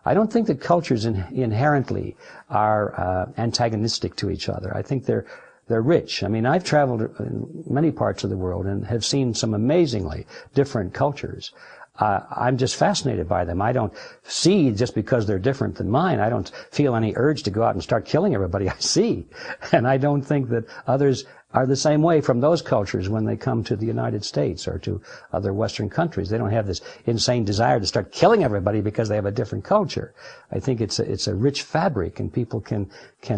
I don't think that cultures inherently are antagonistic to each other. I think they're rich. I mean, I've traveled in many parts of the world and have seen some amazingly different cultures. I'm just fascinated by them. I don't see, just because they're different than mine, I don't feel any urge to go out and start killing everybody I see. And I don't think that others are the same way from those cultures when they come to the United States or to other Western countries. They don't have this insane desire to start killing everybody because they have a different culture. I think it's a rich fabric, and people can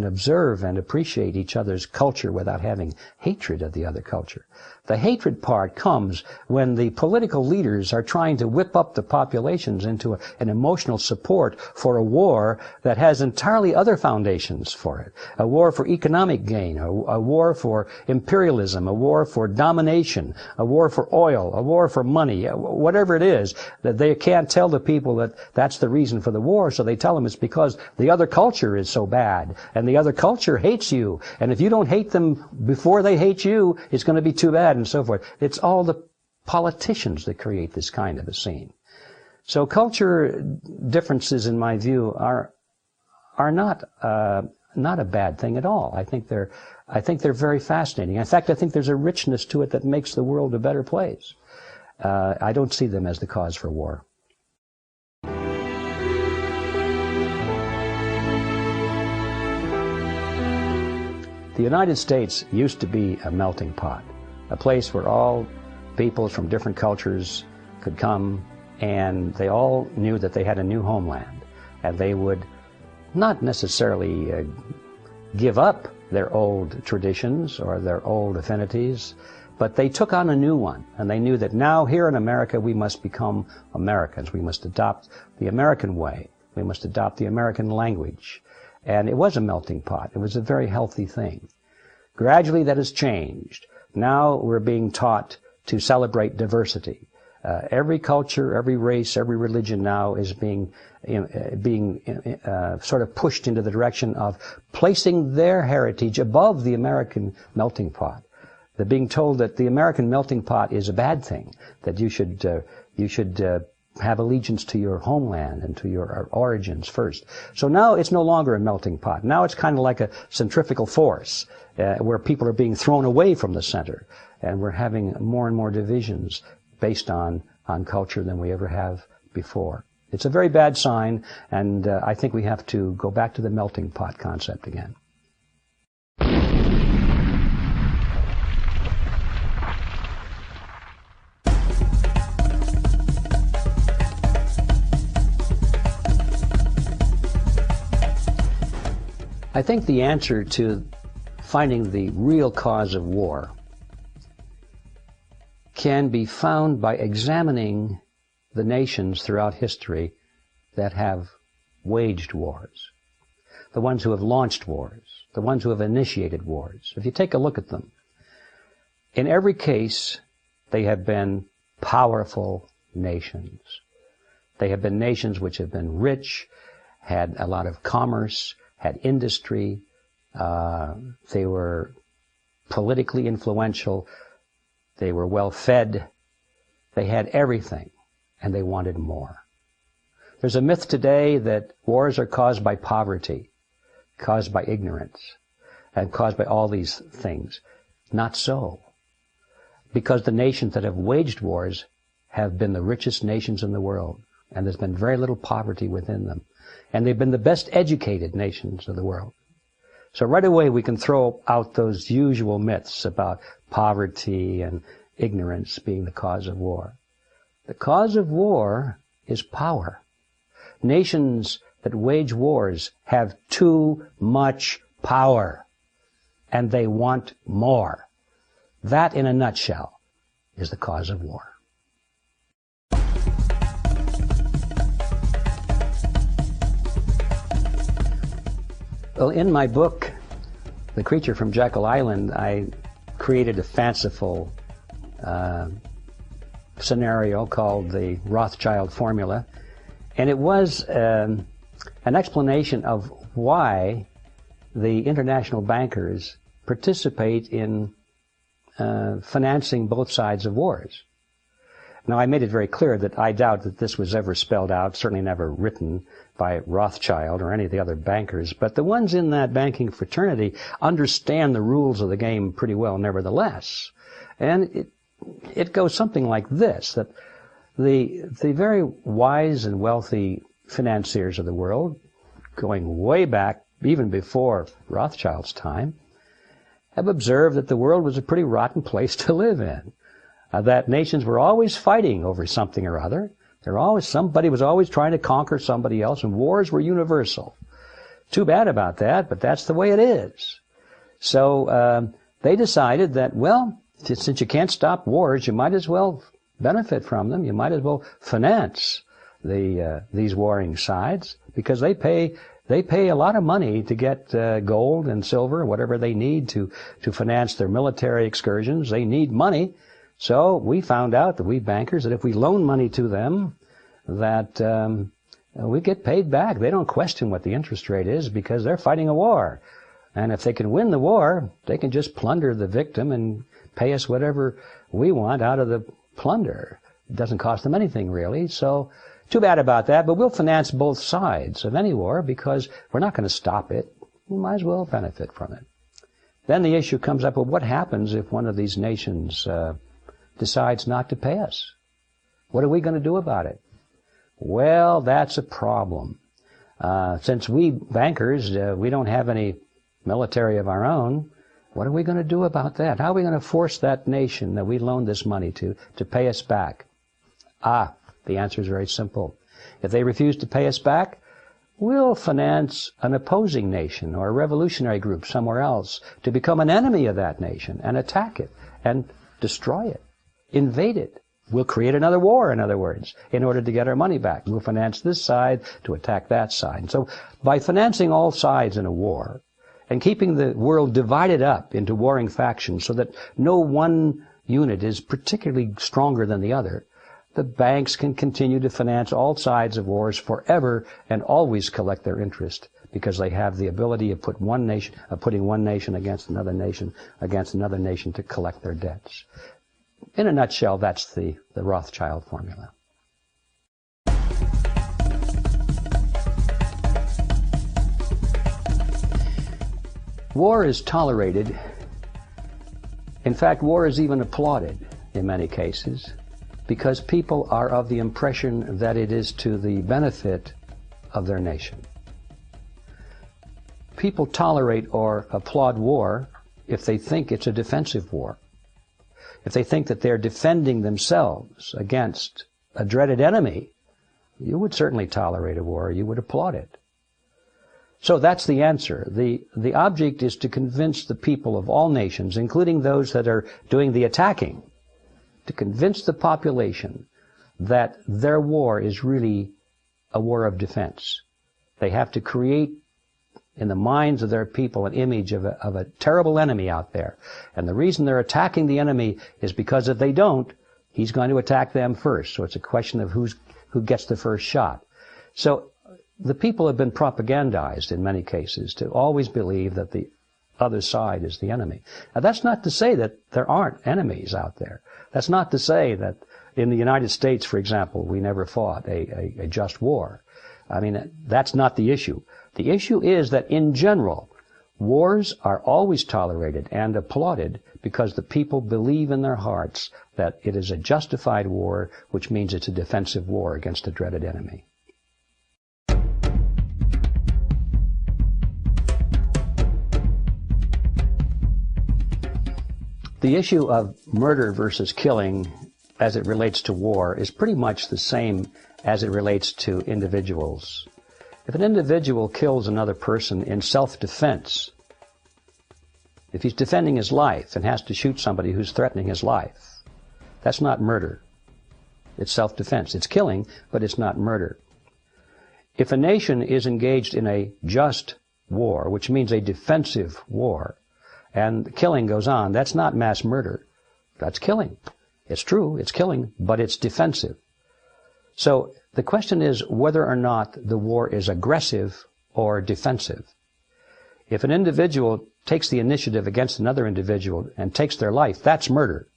observe and appreciate each other's culture without having hatred of the other culture. The hatred part comes when the political leaders are trying to whip up the populations into an emotional support for a war that has entirely other foundations for it. A war for economic gain, a war for imperialism, a war for domination, a war for oil, a war for money, whatever it is, that they can't tell the people that that's the reason for the war, so they tell them it's because the other culture is so bad, and the other culture hates you, and if you don't hate them before they hate you, it's going to be too bad, and so forth. It's all the politicians that create this kind of a scene. So culture differences, in my view, are not a bad thing at all. I think they're very fascinating. In fact, I think there's a richness to it that makes the world a better place. I don't see them as the cause for war. The United States used to be a melting pot, a place where all peoples from different cultures could come, and they all knew that they had a new homeland, and they would not necessarily give up their old traditions or their old affinities, but they took on a new one, and they knew that now here in America we must become Americans. We must adopt the American way. We must adopt the American language. And it was a melting pot. It was a very healthy thing. Gradually that has changed. Now we're being taught to celebrate diversity. Every culture, every race, every religion now is being sort of pushed into the direction of placing their heritage above the American melting pot. They're being told that the American melting pot is a bad thing, that you should have allegiance to your homeland and to your origins first. So now it's no longer a melting pot. Now it's kind of like a centrifugal force where people are being thrown away from the center, and we're having more and more divisions based on culture than we ever have before. It's a very bad sign, and I think we have to go back to the melting pot concept again. I think the answer to finding the real cause of war can be found by examining the nations throughout history that have waged wars, the ones who have launched wars, the ones who have initiated wars. If you take a look at them, in every case, they have been powerful nations. They have been nations which have been rich, had a lot of commerce, had industry, they were politically influential, they were well fed, they had everything, and they wanted more. There's a myth today that wars are caused by poverty, caused by ignorance, and caused by all these things. Not so. Because the nations that have waged wars have been the richest nations in the world, and there's been very little poverty within them. And they've been the best educated nations of the world. So right away we can throw out those usual myths about poverty and ignorance being the cause of war. The cause of war is power. Nations that wage wars have too much power, and they want more. That, in a nutshell, is the cause of war. Well, in my book, The Creature from Jekyll Island, I created a fanciful scenario called the Rothschild formula, and it was an explanation of why the international bankers participate in financing both sides of wars. Now, I made it very clear that I doubt that this was ever spelled out, certainly never written by Rothschild or any of the other bankers, but the ones in that banking fraternity understand the rules of the game pretty well nevertheless. And it goes something like this, that the very wise and wealthy financiers of the world, going way back, even before Rothschild's time, have observed that the world was a pretty rotten place to live in. That nations were always fighting over something or other. Somebody was always trying to conquer somebody else, and wars were universal. Too bad about that, but that's the way it is. So they decided that, well, Since you can't stop wars, you might as well benefit from them. You might as well finance these warring sides, because they pay a lot of money to get gold and silver, whatever they need to finance their military excursions. They need money. So we found out, that we bankers, that if we loan money to them, that we get paid back. They don't question what the interest rate is, because they're fighting a war. And if they can win the war, they can just plunder the victim and pay us whatever we want out of the plunder. It doesn't cost them anything, really. So too bad about that, but we'll finance both sides of any war, because we're not going to stop it. We might as well benefit from it. Then the issue comes up, well, what happens if one of these nations decides not to pay us? What are we going to do about it? Well, that's a problem. Since we bankers, we don't have any military of our own, what are we going to do about that? How are we going to force that nation that we loaned this money to pay us back? The answer is very simple. If they refuse to pay us back, we'll finance an opposing nation or a revolutionary group somewhere else to become an enemy of that nation and attack it and destroy it, invade it. We'll create another war, in other words, in order to get our money back. We'll finance this side to attack that side. And so by financing all sides in a war and keeping the world divided up into warring factions so that no one unit is particularly stronger than the other, the banks can continue to finance all sides of wars forever and always collect their interest, because they have the ability of putting one nation against another nation to collect their debts. In a nutshell, that's the Rothschild formula. War is tolerated. In fact, war is even applauded in many cases, because people are of the impression that it is to the benefit of their nation. People tolerate or applaud war if they think it's a defensive war. If they think that they're defending themselves against a dreaded enemy, you would certainly tolerate a war. You would applaud it. So that's the answer. The object is to convince the people of all nations, including those that are doing the attacking, to convince the population that their war is really a war of defense. They have to create in the minds of their people an image of a terrible enemy out there. And the reason they're attacking the enemy is because if they don't, he's going to attack them first. So it's a question of who gets the first shot. So the people have been propagandized in many cases to always believe that the other side is the enemy. Now, that's not to say that there aren't enemies out there. That's not to say that in the United States, for example, we never fought a just war. I mean, that's not the issue. The issue is that in general, wars are always tolerated and applauded because the people believe in their hearts that it is a justified war, which means it's a defensive war against a dreaded enemy. The issue of murder versus killing as it relates to war is pretty much the same as it relates to individuals. If an individual kills another person in self-defense, if he's defending his life and has to shoot somebody who's threatening his life, that's not murder. It's self-defense. It's killing, but it's not murder. If a nation is engaged in a just war, which means a defensive war, and killing goes on, that's not mass murder. That's killing. It's true, it's killing, but it's defensive. So the question is whether or not the war is aggressive or defensive. If an individual takes the initiative against another individual and takes their life, that's murder.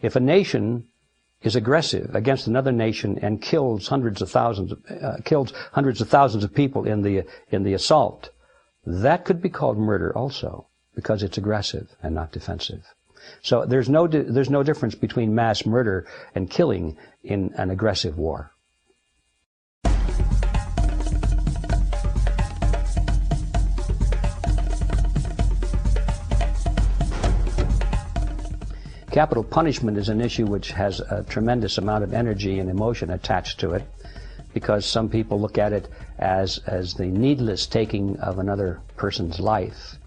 If a nation is aggressive against another nation and kills hundreds of thousands of people in the assault, that could be called murder also, because it's aggressive and not defensive. So there's no difference between mass murder and killing in an aggressive war. Capital punishment is an issue which has a tremendous amount of energy and emotion attached to it, because some people look at it as the needless taking of another person's life.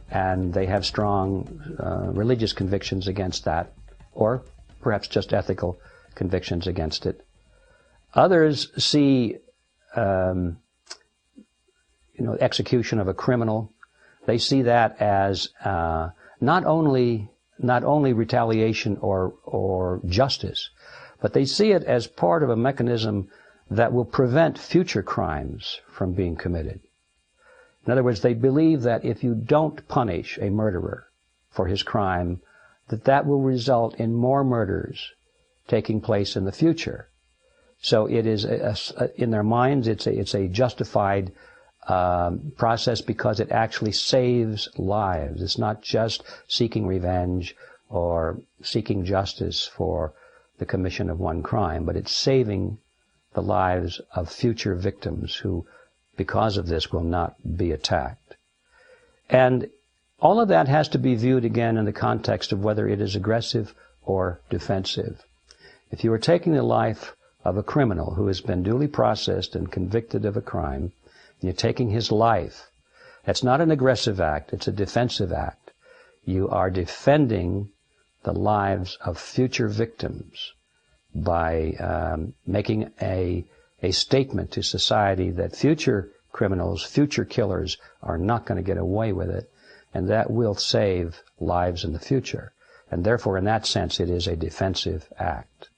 and they have strong religious convictions against that, or perhaps just ethical convictions against it. Others see execution of a criminal. They see that as not only retaliation or justice, but they see it as part of a mechanism that will prevent future crimes from being committed. In other words, they believe that if you don't punish a murderer for his crime, that will result in more murders taking place in the future. So it is, in their minds, it's a justified process because it actually saves lives. It's not just seeking revenge or seeking justice for the commission of one crime, but it's saving the lives of future victims who, because of this, will not be attacked. And all of that has to be viewed again in the context of whether it is aggressive or defensive. If you are taking the life of a criminal who has been duly processed and convicted of a crime, and you're taking his life, that's not an aggressive act, it's a defensive act. You are defending the lives of future victims by making a statement to society that future criminals, future killers are not going to get away with it, and that will save lives in the future. And therefore, in that sense, it is a defensive act.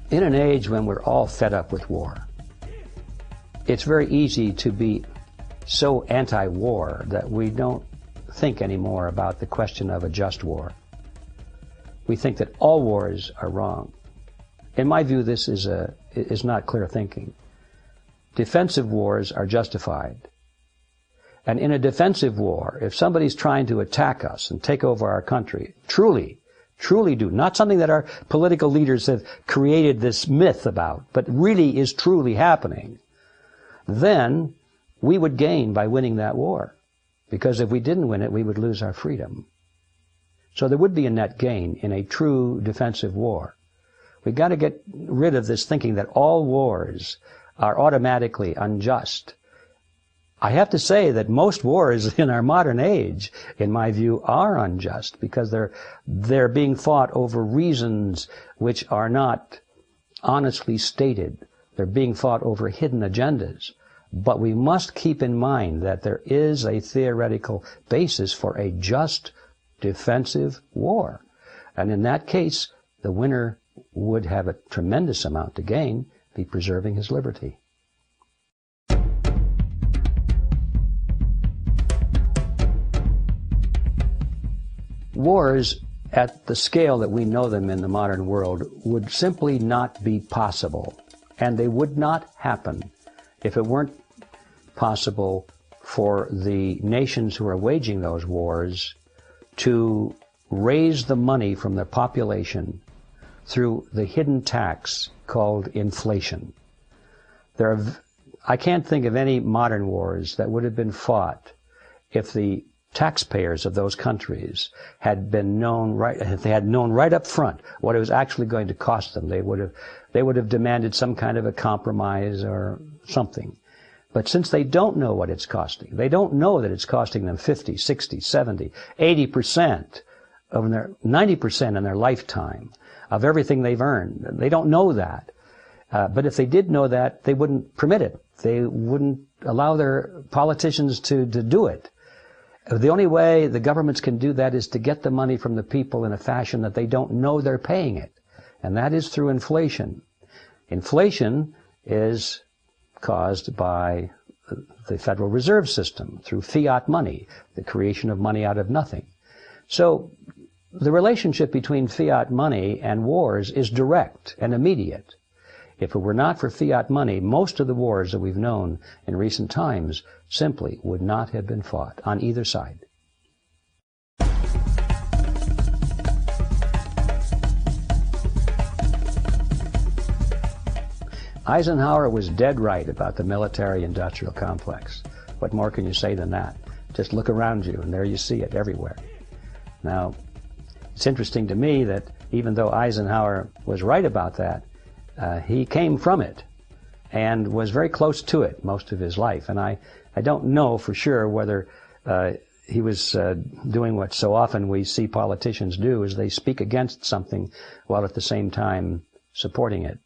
In an age when we're all fed up with war, it's very easy to be so anti-war that we don't think anymore about the question of a just war. We think that all wars are wrong. In my view, this is not clear thinking. Defensive wars are justified. And in a defensive war, if somebody's trying to attack us and take over our country, truly do, not something that our political leaders have created this myth about, but really is truly happening, then we would gain by winning that war. Because if we didn't win it, we would lose our freedom. So there would be a net gain in a true defensive war. We've got to get rid of this thinking that all wars are automatically unjust. I have to say that most wars in our modern age, in my view, are unjust because they're being fought over reasons which are not honestly stated. They're being fought over hidden agendas. But we must keep in mind that there is a theoretical basis for a just defensive war. And in that case, the winner would have a tremendous amount to gain, be preserving his liberty. Wars at the scale that we know them in the modern world would simply not be possible, and they would not happen if it weren't possible for the nations who are waging those wars to raise the money from their population through the hidden tax called inflation. I can't think of any modern wars that would have been fought if the taxpayers of those countries had known right up front what it was actually going to cost them. They would have demanded some kind of a compromise or something. But since they don't know what it's costing, they don't know that it's costing them 50, 60, 70, 80% of their 90% in their lifetime of everything they've earned. They don't know that. But if they did know that, they wouldn't permit it. They wouldn't allow their politicians to do it. The only way the governments can do that is to get the money from the people in a fashion that they don't know they're paying it. And that is through inflation. Inflation is caused by the Federal Reserve System, through fiat money, the creation of money out of nothing. So the relationship between fiat money and wars is direct and immediate. If it were not for fiat money, most of the wars that we've known in recent times simply would not have been fought on either side. Eisenhower was dead right about the military-industrial complex. What more can you say than that? Just look around you, and there you see it everywhere. Now, It's interesting to me that even though Eisenhower was right about that, he came from it and was very close to it most of his life. And I don't know for sure whether he was doing what so often we see politicians do, is they speak against something while at the same time supporting it.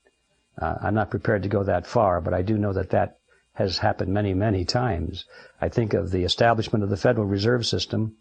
I'm not prepared to go that far, but I do know that that has happened many, many times. I think of the establishment of the Federal Reserve System,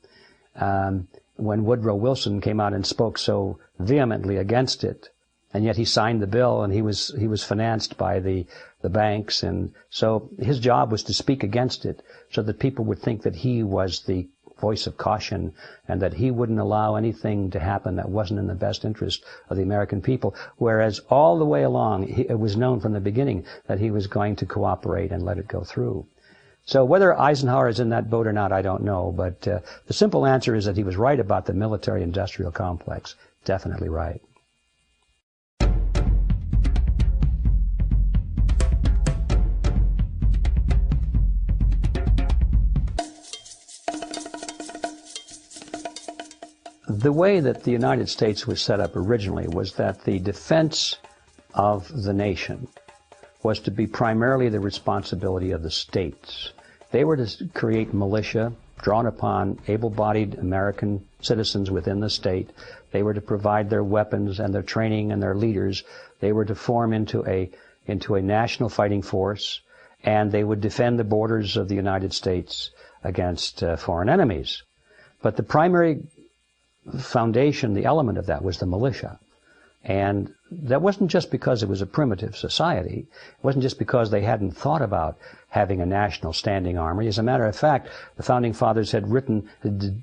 when Woodrow Wilson came out and spoke so vehemently against it, and yet he signed the bill, and he was financed by the banks, and so his job was to speak against it so that people would think that he was the voice of caution and that he wouldn't allow anything to happen that wasn't in the best interest of the American people, whereas all the way along it was known from the beginning that he was going to cooperate and let it go through. So whether Eisenhower is in that boat or not, I don't know, but the simple answer is that he was right about the military-industrial complex. Definitely right. The way that the United States was set up originally was that the defense of the nation was to be primarily the responsibility of the states. They were to create militia drawn upon able-bodied American citizens within the state. They were to provide their weapons and their training and their leaders. They were to form into a national fighting force, and they would defend the borders of the United States against foreign enemies. But the primary foundation, the element of that, was the militia. And that wasn't just because it was a primitive society. It wasn't just because they hadn't thought about having a national standing army. As a matter of fact, the Founding Fathers had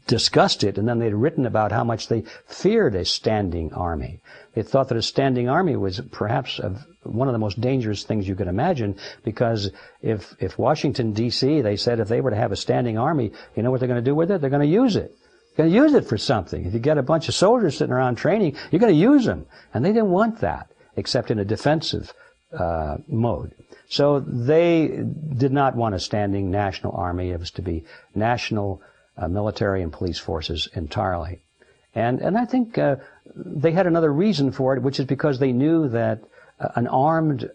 discussed it, and then they'd written about how much they feared a standing army. They thought that a standing army was perhaps one of the most dangerous things you could imagine, because if Washington, D.C., they said if they were to have a standing army, you know what they're going to do with it? They're going to use it. You're going to use it for something. If you get a bunch of soldiers sitting around training, you're going to use them. And they didn't want that, except in a defensive mode. So they did not want a standing national army. It was to be national military and police forces entirely. And I think they had another reason for it, which is because they knew that an armed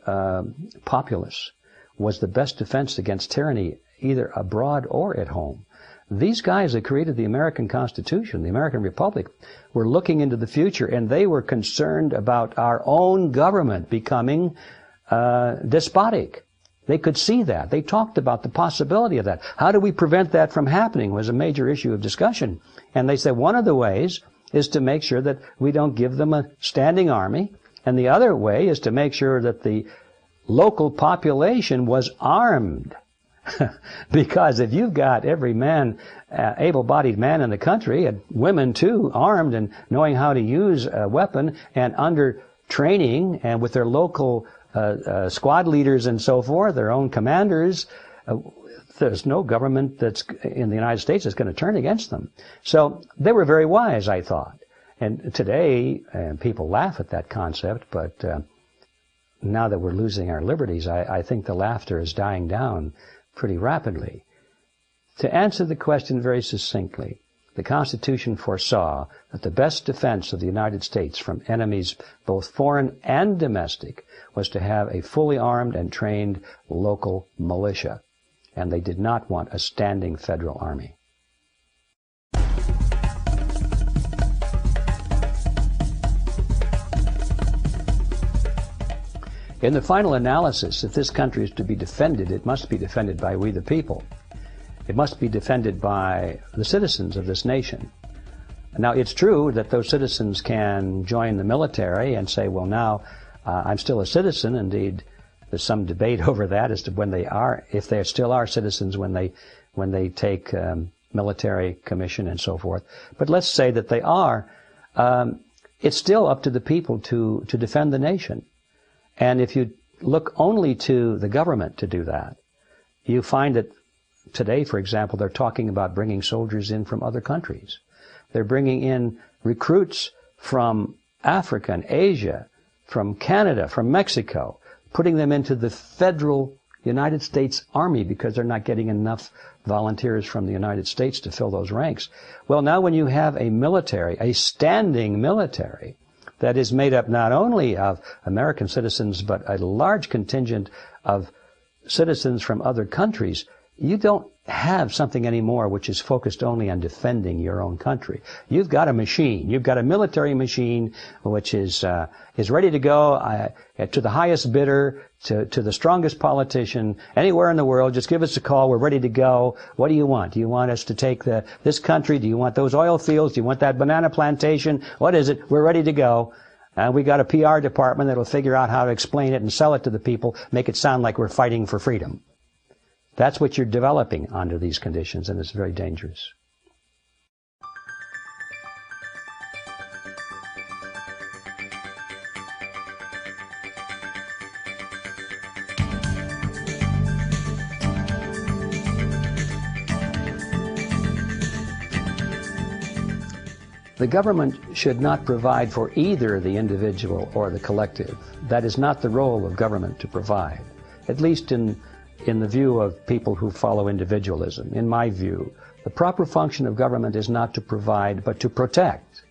populace was the best defense against tyranny, either abroad or at home. These guys that created the American Constitution, the American Republic, were looking into the future, and they were concerned about our own government becoming despotic. They could see that. They talked about the possibility of that. How do we prevent that from happening was a major issue of discussion. And they said one of the ways is to make sure that we don't give them a standing army, and the other way is to make sure that the local population was armed. Because if you've got every man, able-bodied man in the country, and women too, armed and knowing how to use a weapon and under training and with their local squad leaders and so forth, their own commanders, there's no government that's in the United States that's going to turn against them. So they were very wise, I thought. And today, people laugh at that concept, but now that we're losing our liberties, I think the laughter is dying down pretty rapidly. To answer the question very succinctly, the Constitution foresaw that the best defense of the United States from enemies, both foreign and domestic, was to have a fully armed and trained local militia. And they did not want a standing federal army. In the final analysis, if this country is to be defended, it must be defended by we the people. It must be defended by the citizens of this nation. Now, it's true that those citizens can join the military and say, well, now I'm still a citizen. Indeed, there's some debate over that as to when they are, if they still are citizens when they take military commission and so forth. But let's say that they are. It's still up to the people to defend the nation. And if you look only to the government to do that, you find that today, for example, they're talking about bringing soldiers in from other countries. They're bringing in recruits from Africa and Asia, from Canada, from Mexico, putting them into the federal United States Army because they're not getting enough volunteers from the United States to fill those ranks. Well, now when you have a military, a standing military, that is made up not only of American citizens, but a large contingent of citizens from other countries, you don't have something anymore which is focused only on defending your own country. You've got a machine. You've got a military machine which is ready to go to the highest bidder, to the strongest politician, anywhere in the world. Just give us a call. We're ready to go. What do you want? Do you want us to take this country? Do you want those oil fields? Do you want that banana plantation? What is it? We're ready to go. We got a PR department that'll figure out how to explain it and sell it to the people, make it sound like we're fighting for freedom. That's what you're developing under these conditions, and it's very dangerous. The government should not provide for either the individual or the collective. That is not the role of government to provide, at least in the view of people who follow individualism. In my view, the proper function of government is not to provide, but to protect.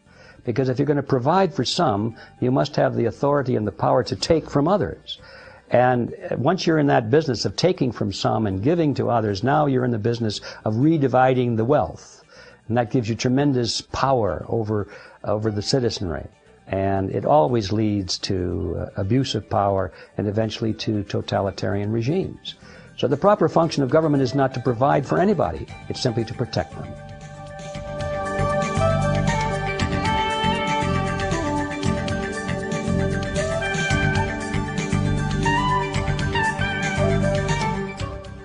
Because if you're going to provide for some, you must have the authority and the power to take from others. And once you're in that business of taking from some and giving to others, now you're in the business of redividing the wealth. And that gives you tremendous power over the citizenry. And it always leads to abuse of power and eventually to totalitarian regimes. So the proper function of government is not to provide for anybody. It's simply to protect them.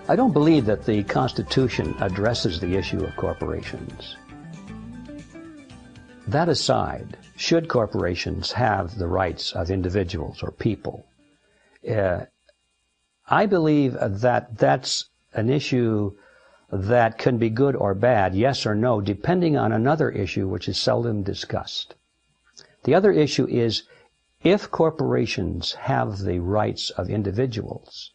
I don't believe that the Constitution addresses the issue of corporations. That aside, should corporations have the rights of individuals or people? I believe that that's an issue that can be good or bad, yes or no, depending on another issue which is seldom discussed. The other issue is, if corporations have the rights of individuals,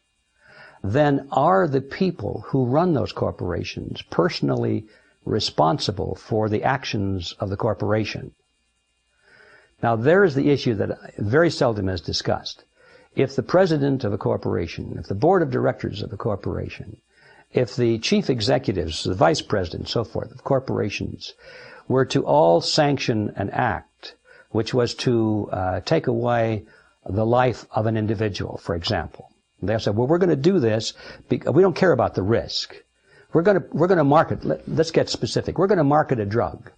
then are the people who run those corporations personally responsible for the actions of the corporation? Now, there is the issue that very seldom is discussed. If the president of a corporation, if the board of directors of a corporation, if the chief executives, the vice president, so forth, of corporations, were to all sanction an act which was to take away the life of an individual, for example, they said, well, we're going to do this because we don't care about the risk. We're going to market, let's get specific. We're going to market a drug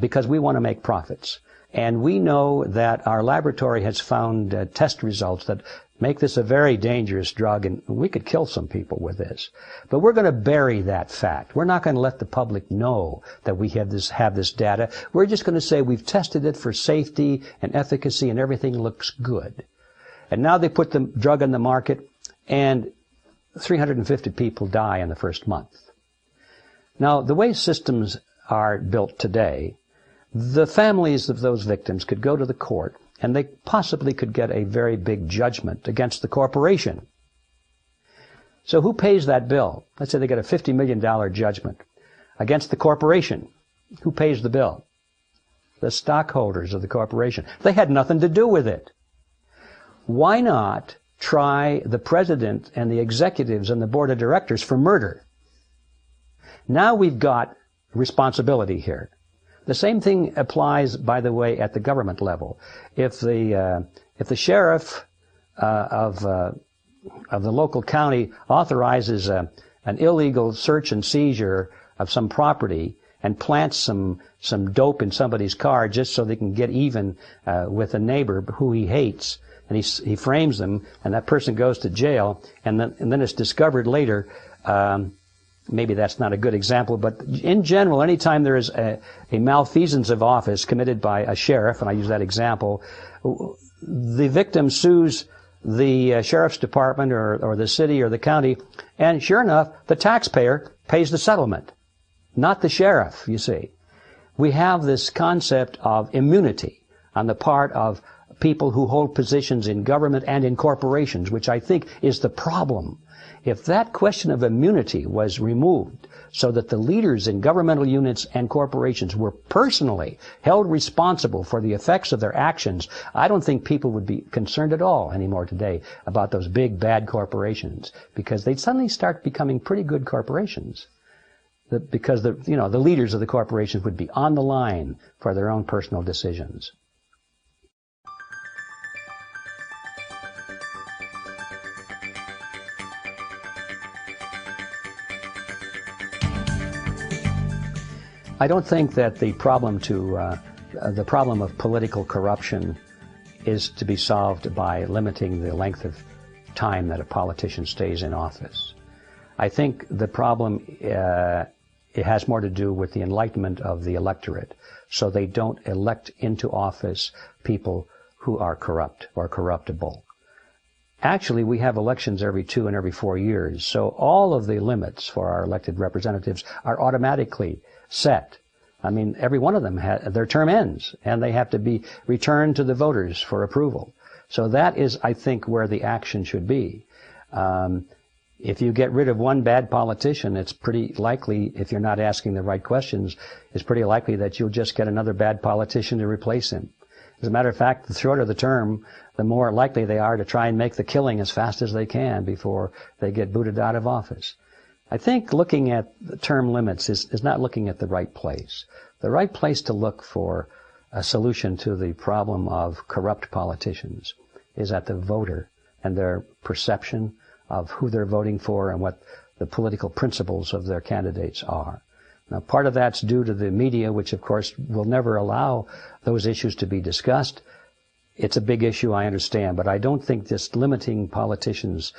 because we want to make profits. And we know that our laboratory has found test results that make this a very dangerous drug, and we could kill some people with this. But we're going to bury that fact. We're not going to let the public know that we have this data. We're just going to say we've tested it for safety and efficacy and everything looks good. And now they put the drug on the market, and 350 people die in the first month. Now, the way systems are built today, the families of those victims could go to the court, and they possibly could get a very big judgment against the corporation. So who pays that bill? Let's say they get a $50 million judgment against the corporation. Who pays the bill? The stockholders of the corporation. They had nothing to do with it. Why not try the president and the executives and the board of directors for murder? Now we've got responsibility here. The same thing applies, by the way, at the government level. If the sheriff of the local county authorizes an illegal search and seizure of some property and plants some dope in somebody's car just so they can get even with a neighbor who he hates, and he frames them, and that person goes to jail, and then it's discovered later. Maybe that's not a good example, but in general, anytime there is a malfeasance of office committed by a sheriff, and I use that example, the victim sues the sheriff's department or the city or the county, and sure enough, the taxpayer pays the settlement, not the sheriff, you see. We have this concept of immunity on the part of people who hold positions in government and in corporations, which I think is the problem. If that question of immunity was removed so that the leaders in governmental units and corporations were personally held responsible for the effects of their actions, I don't think people would be concerned at all anymore today about those big bad corporations, because they'd suddenly start becoming pretty good corporations. Because the leaders of the corporations would be on the line for their own personal decisions. I don't think that the problem of political corruption is to be solved by limiting the length of time that a politician stays in office. I think the problem it has more to do with the enlightenment of the electorate, so they don't elect into office people who are corrupt or corruptible. Actually, we have elections every 2 and every 4 years, so all of the limits for our elected representatives are automatically set. I mean, every one of them, their term ends, and they have to be returned to the voters for approval. So that is, I think, where the action should be. If you get rid of one bad politician, it's pretty likely, if you're not asking the right questions, it's pretty likely that you'll just get another bad politician to replace him. As a matter of fact, the shorter the term, the more likely they are to try and make the killing as fast as they can before they get booted out of office. I think looking at the term limits is not looking at the right place. The right place to look for a solution to the problem of corrupt politicians is at the voter and their perception of who they're voting for and what the political principles of their candidates are. Now, part of that's due to the media, which of course will never allow those issues to be discussed. It's a big issue, I understand, but I don't think just limiting politicians'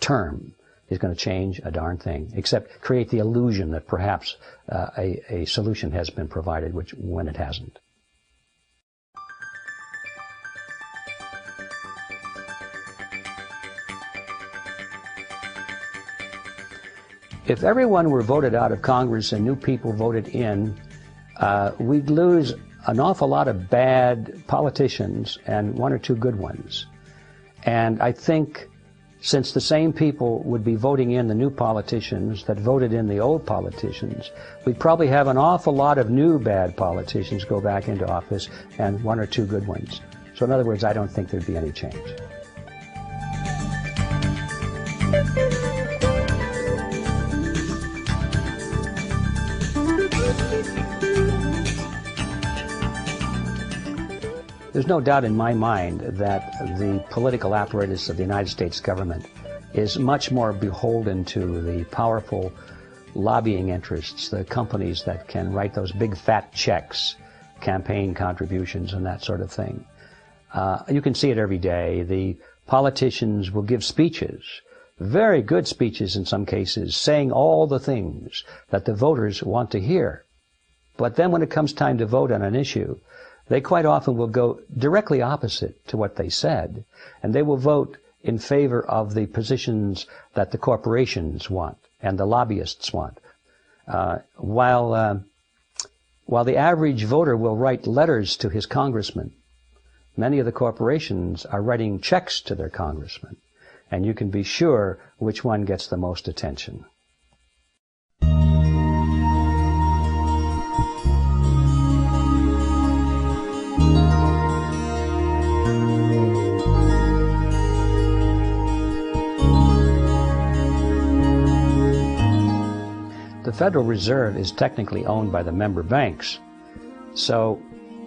term is going to change a darn thing, except create the illusion that perhaps a solution has been provided, when it hasn't. If everyone were voted out of Congress and new people voted in, we'd lose an awful lot of bad politicians and 1 or 2 good ones. And I think since the same people would be voting in the new politicians that voted in the old politicians, we'd probably have an awful lot of new bad politicians go back into office and 1 or 2 good ones. So in other words, I don't think there'd be any change. There's no doubt in my mind that the political apparatus of the United States government is much more beholden to the powerful lobbying interests, the companies that can write those big fat checks, campaign contributions and that sort of thing. You can see it every day. The politicians will give speeches, very good speeches in some cases, saying all the things that the voters want to hear. But then when it comes time to vote on an issue, they quite often will go directly opposite to what they said, and they will vote in favor of the positions that the corporations want and the lobbyists want. While the average voter will write letters to his congressman, many of the corporations are writing checks to their congressman, and you can be sure which one gets the most attention. The Federal Reserve is technically owned by the member banks. So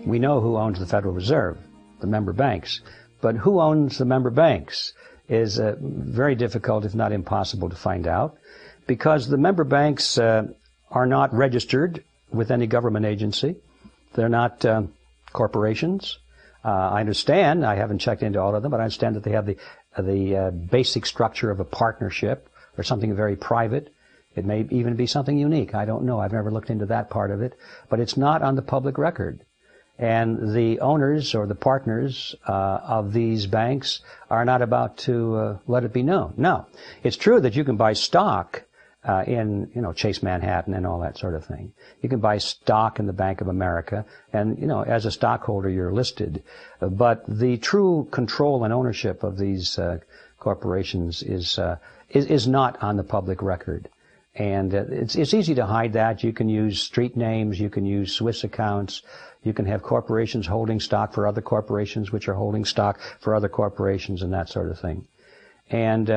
we know who owns the Federal Reserve, the member banks. But who owns the member banks is very difficult, if not impossible, to find out, because the member banks are not registered with any government agency. They're not corporations. I understand, I haven't checked into all of them, but I understand that they have the basic structure of a partnership or something very private. It may even be something unique. I don't know. I've never looked into that part of it. But it's not on the public record. And the owners or the partners of these banks are not about to let it be known. Now, it's true that you can buy stock in, Chase Manhattan and all that sort of thing. You can buy stock in the Bank of America, and, as a stockholder, you're listed. But the true control and ownership of these corporations is not on the public record. And it's easy to hide that. You can use street names, you can use Swiss accounts, you can have corporations holding stock for other corporations which are holding stock for other corporations and that sort of thing. And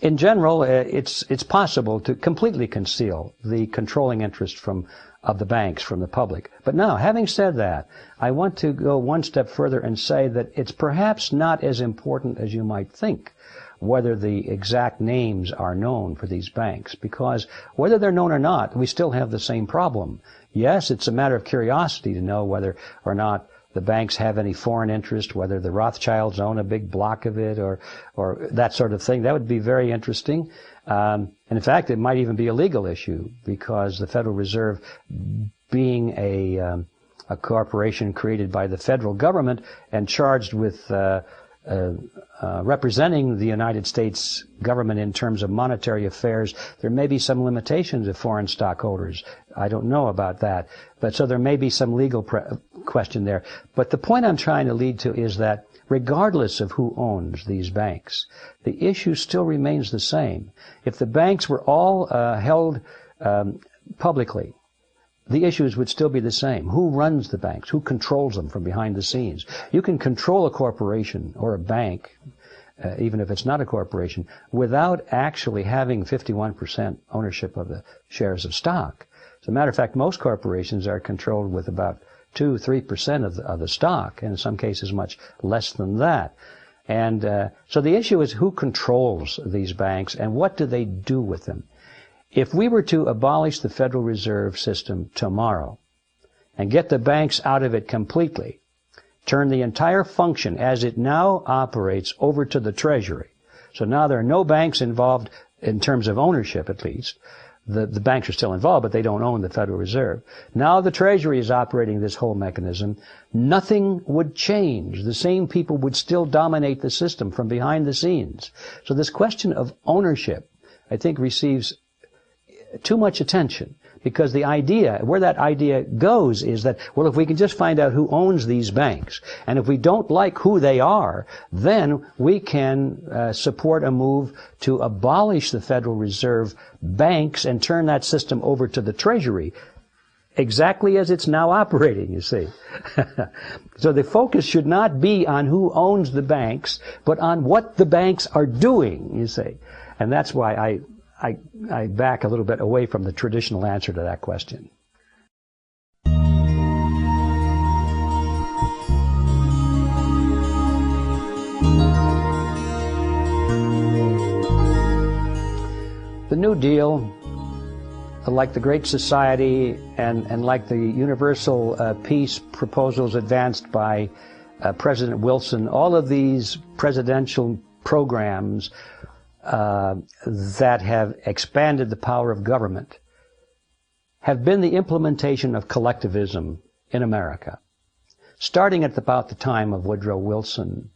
in general, it's possible to completely conceal the controlling interest of the banks from the public. But now, having said that, I want to go one step further and say that it's perhaps not as important as you might think whether the exact names are known for these banks, because whether they're known or not, we still have the same problem. Yes, it's a matter of curiosity to know whether or not the banks have any foreign interest, whether the Rothschilds own a big block of it or that sort of thing. That would be very interesting. And in fact, it might even be a legal issue, because the Federal Reserve, being a corporation created by the federal government and charged with representing the United States government in terms of monetary affairs, there may be some limitations of foreign stockholders. I don't know about that. But so there may be some legal question there. But the point I'm trying to lead to is that regardless of who owns these banks, the issue still remains the same. If the banks were all held publicly, the issues would still be the same. Who runs the banks? Who controls them from behind the scenes? You can control a corporation or a bank, even if it's not a corporation, without actually having 51% ownership of the shares of stock. As a matter of fact, most corporations are controlled with about 2-3% of the stock, and in some cases much less than that. And so the issue is who controls these banks and what do they do with them? If we were to abolish the Federal Reserve System tomorrow and get the banks out of it completely, turn the entire function as it now operates over to the Treasury, so now there are no banks involved in terms of ownership, at least. The banks are still involved, but they don't own the Federal Reserve. Now the Treasury is operating this whole mechanism. Nothing would change. The same people would still dominate the system from behind the scenes. So this question of ownership, I think, receives too much attention, because the idea, where that idea goes, is that, well, if we can just find out who owns these banks, and if we don't like who they are, then we can support a move to abolish the Federal Reserve banks and turn that system over to the Treasury, exactly as it's now operating, you see. So the focus should not be on who owns the banks, but on what the banks are doing, you see. And that's why I back a little bit away from the traditional answer to that question. The New Deal, like the Great Society and like the universal peace proposals advanced by President Wilson, all of these presidential programs that have expanded the power of government have been the implementation of collectivism in America. Starting at about the time of Woodrow Wilson,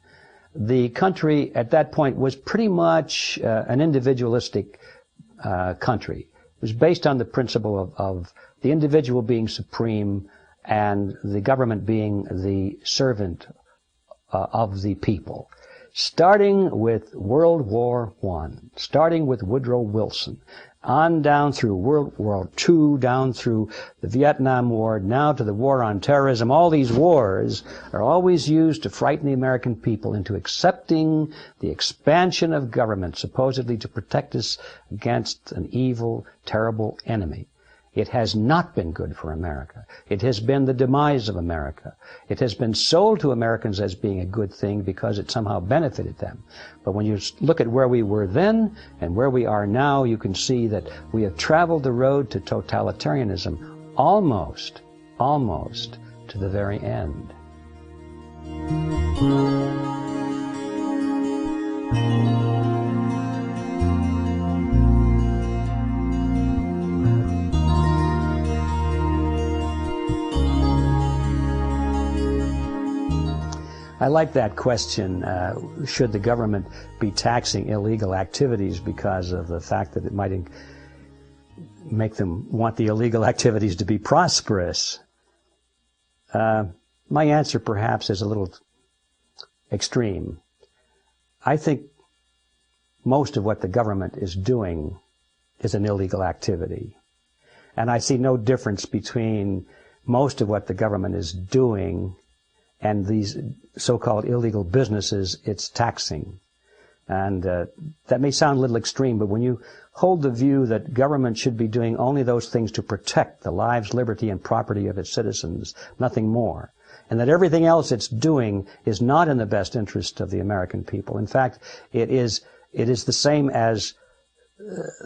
the country at that point was pretty much an individualistic country. It was based on the principle of the individual being supreme and the government being the servant of the people. Starting with World War I, starting with Woodrow Wilson, on down through World War II, down through the Vietnam War, now to the war on terrorism. All these wars are always used to frighten the American people into accepting the expansion of government, supposedly to protect us against an evil, terrible enemy. It has not been good for America. It has been the demise of America. It has been sold to Americans as being a good thing because it somehow benefited them. But when you look at where we were then and where we are now, you can see that we have traveled the road to totalitarianism almost to the very end. I like that question, should the government be taxing illegal activities because of the fact that it might make them want the illegal activities to be prosperous? My answer perhaps is a little extreme. I think most of what the government is doing is an illegal activity. And I see no difference between most of what the government is doing and these so-called illegal businesses it's taxing. And that may sound a little extreme, but when you hold the view that government should be doing only those things to protect the lives, liberty, and property of its citizens, nothing more, and that everything else it's doing is not in the best interest of the American people. In fact, it is the same as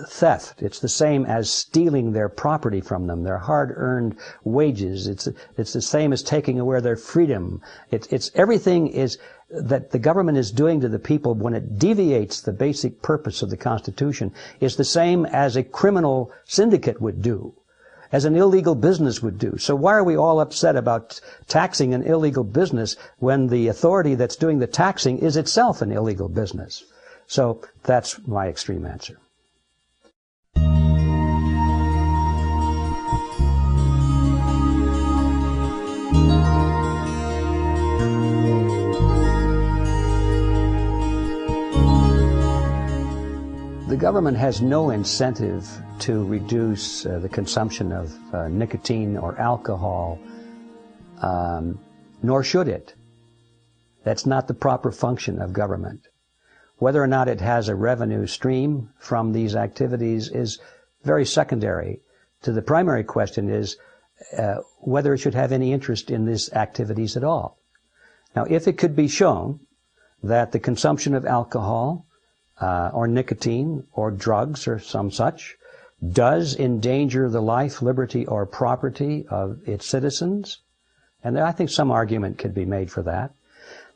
theft. It's the same as stealing their property from them, their hard-earned wages. It's the same as taking away their freedom. It's everything is that the government is doing to the people when it deviates the basic purpose of the Constitution is the same as a criminal syndicate would do, as an illegal business would do. So why are we all upset about taxing an illegal business when the authority that's doing the taxing is itself an illegal business? So that's my extreme answer. The government has no incentive to reduce the consumption of nicotine or alcohol, nor should it. That's not the proper function of government. Whether or not it has a revenue stream from these activities is very secondary. To the primary question is whether it should have any interest in these activities at all. Now, if it could be shown that the consumption of alcohol or nicotine or drugs or some such does endanger the life, liberty, or property of its citizens, and I think some argument could be made for that,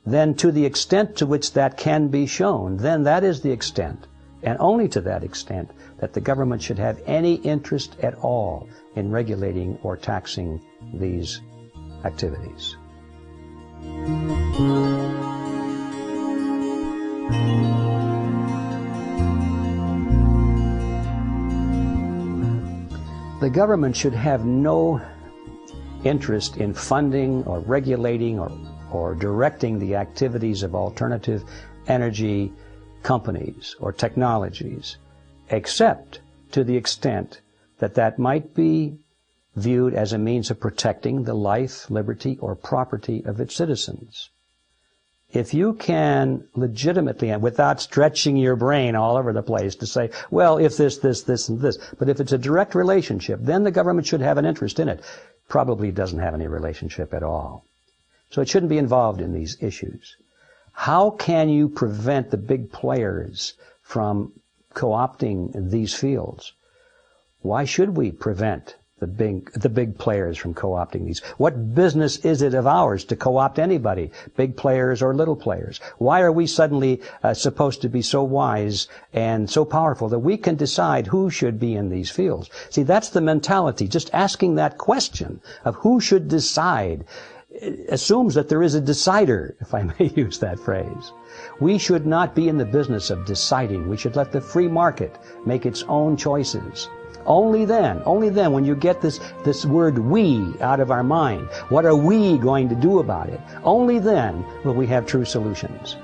then to the extent to which that can be shown, then that is the extent, and only to that extent, that the government should have any interest at all in regulating or taxing these activities. The government should have no interest in funding or regulating or directing the activities of alternative energy companies or technologies, except to the extent that that might be viewed as a means of protecting the life, liberty, or property of its citizens. If you can legitimately, and without stretching your brain all over the place to say, well, if this, and this, but if it's a direct relationship, then the government should have an interest in it. Probably doesn't have any relationship at all. So it shouldn't be involved in these issues. How can you prevent the big players from co-opting these fields? Why should we prevent the big players from co-opting these? What business is it of ours to co-opt anybody, big players or little players? Why are we suddenly supposed to be so wise and so powerful that we can decide who should be in these fields? See, that's the mentality. Just asking that question of who should decide assumes that there is a decider, if I may use that phrase. We should not be in the business of deciding. We should let the free market make its own choices. Only then, when you get this word we out of our mind, what are we going to do about it? Only then will we have true solutions.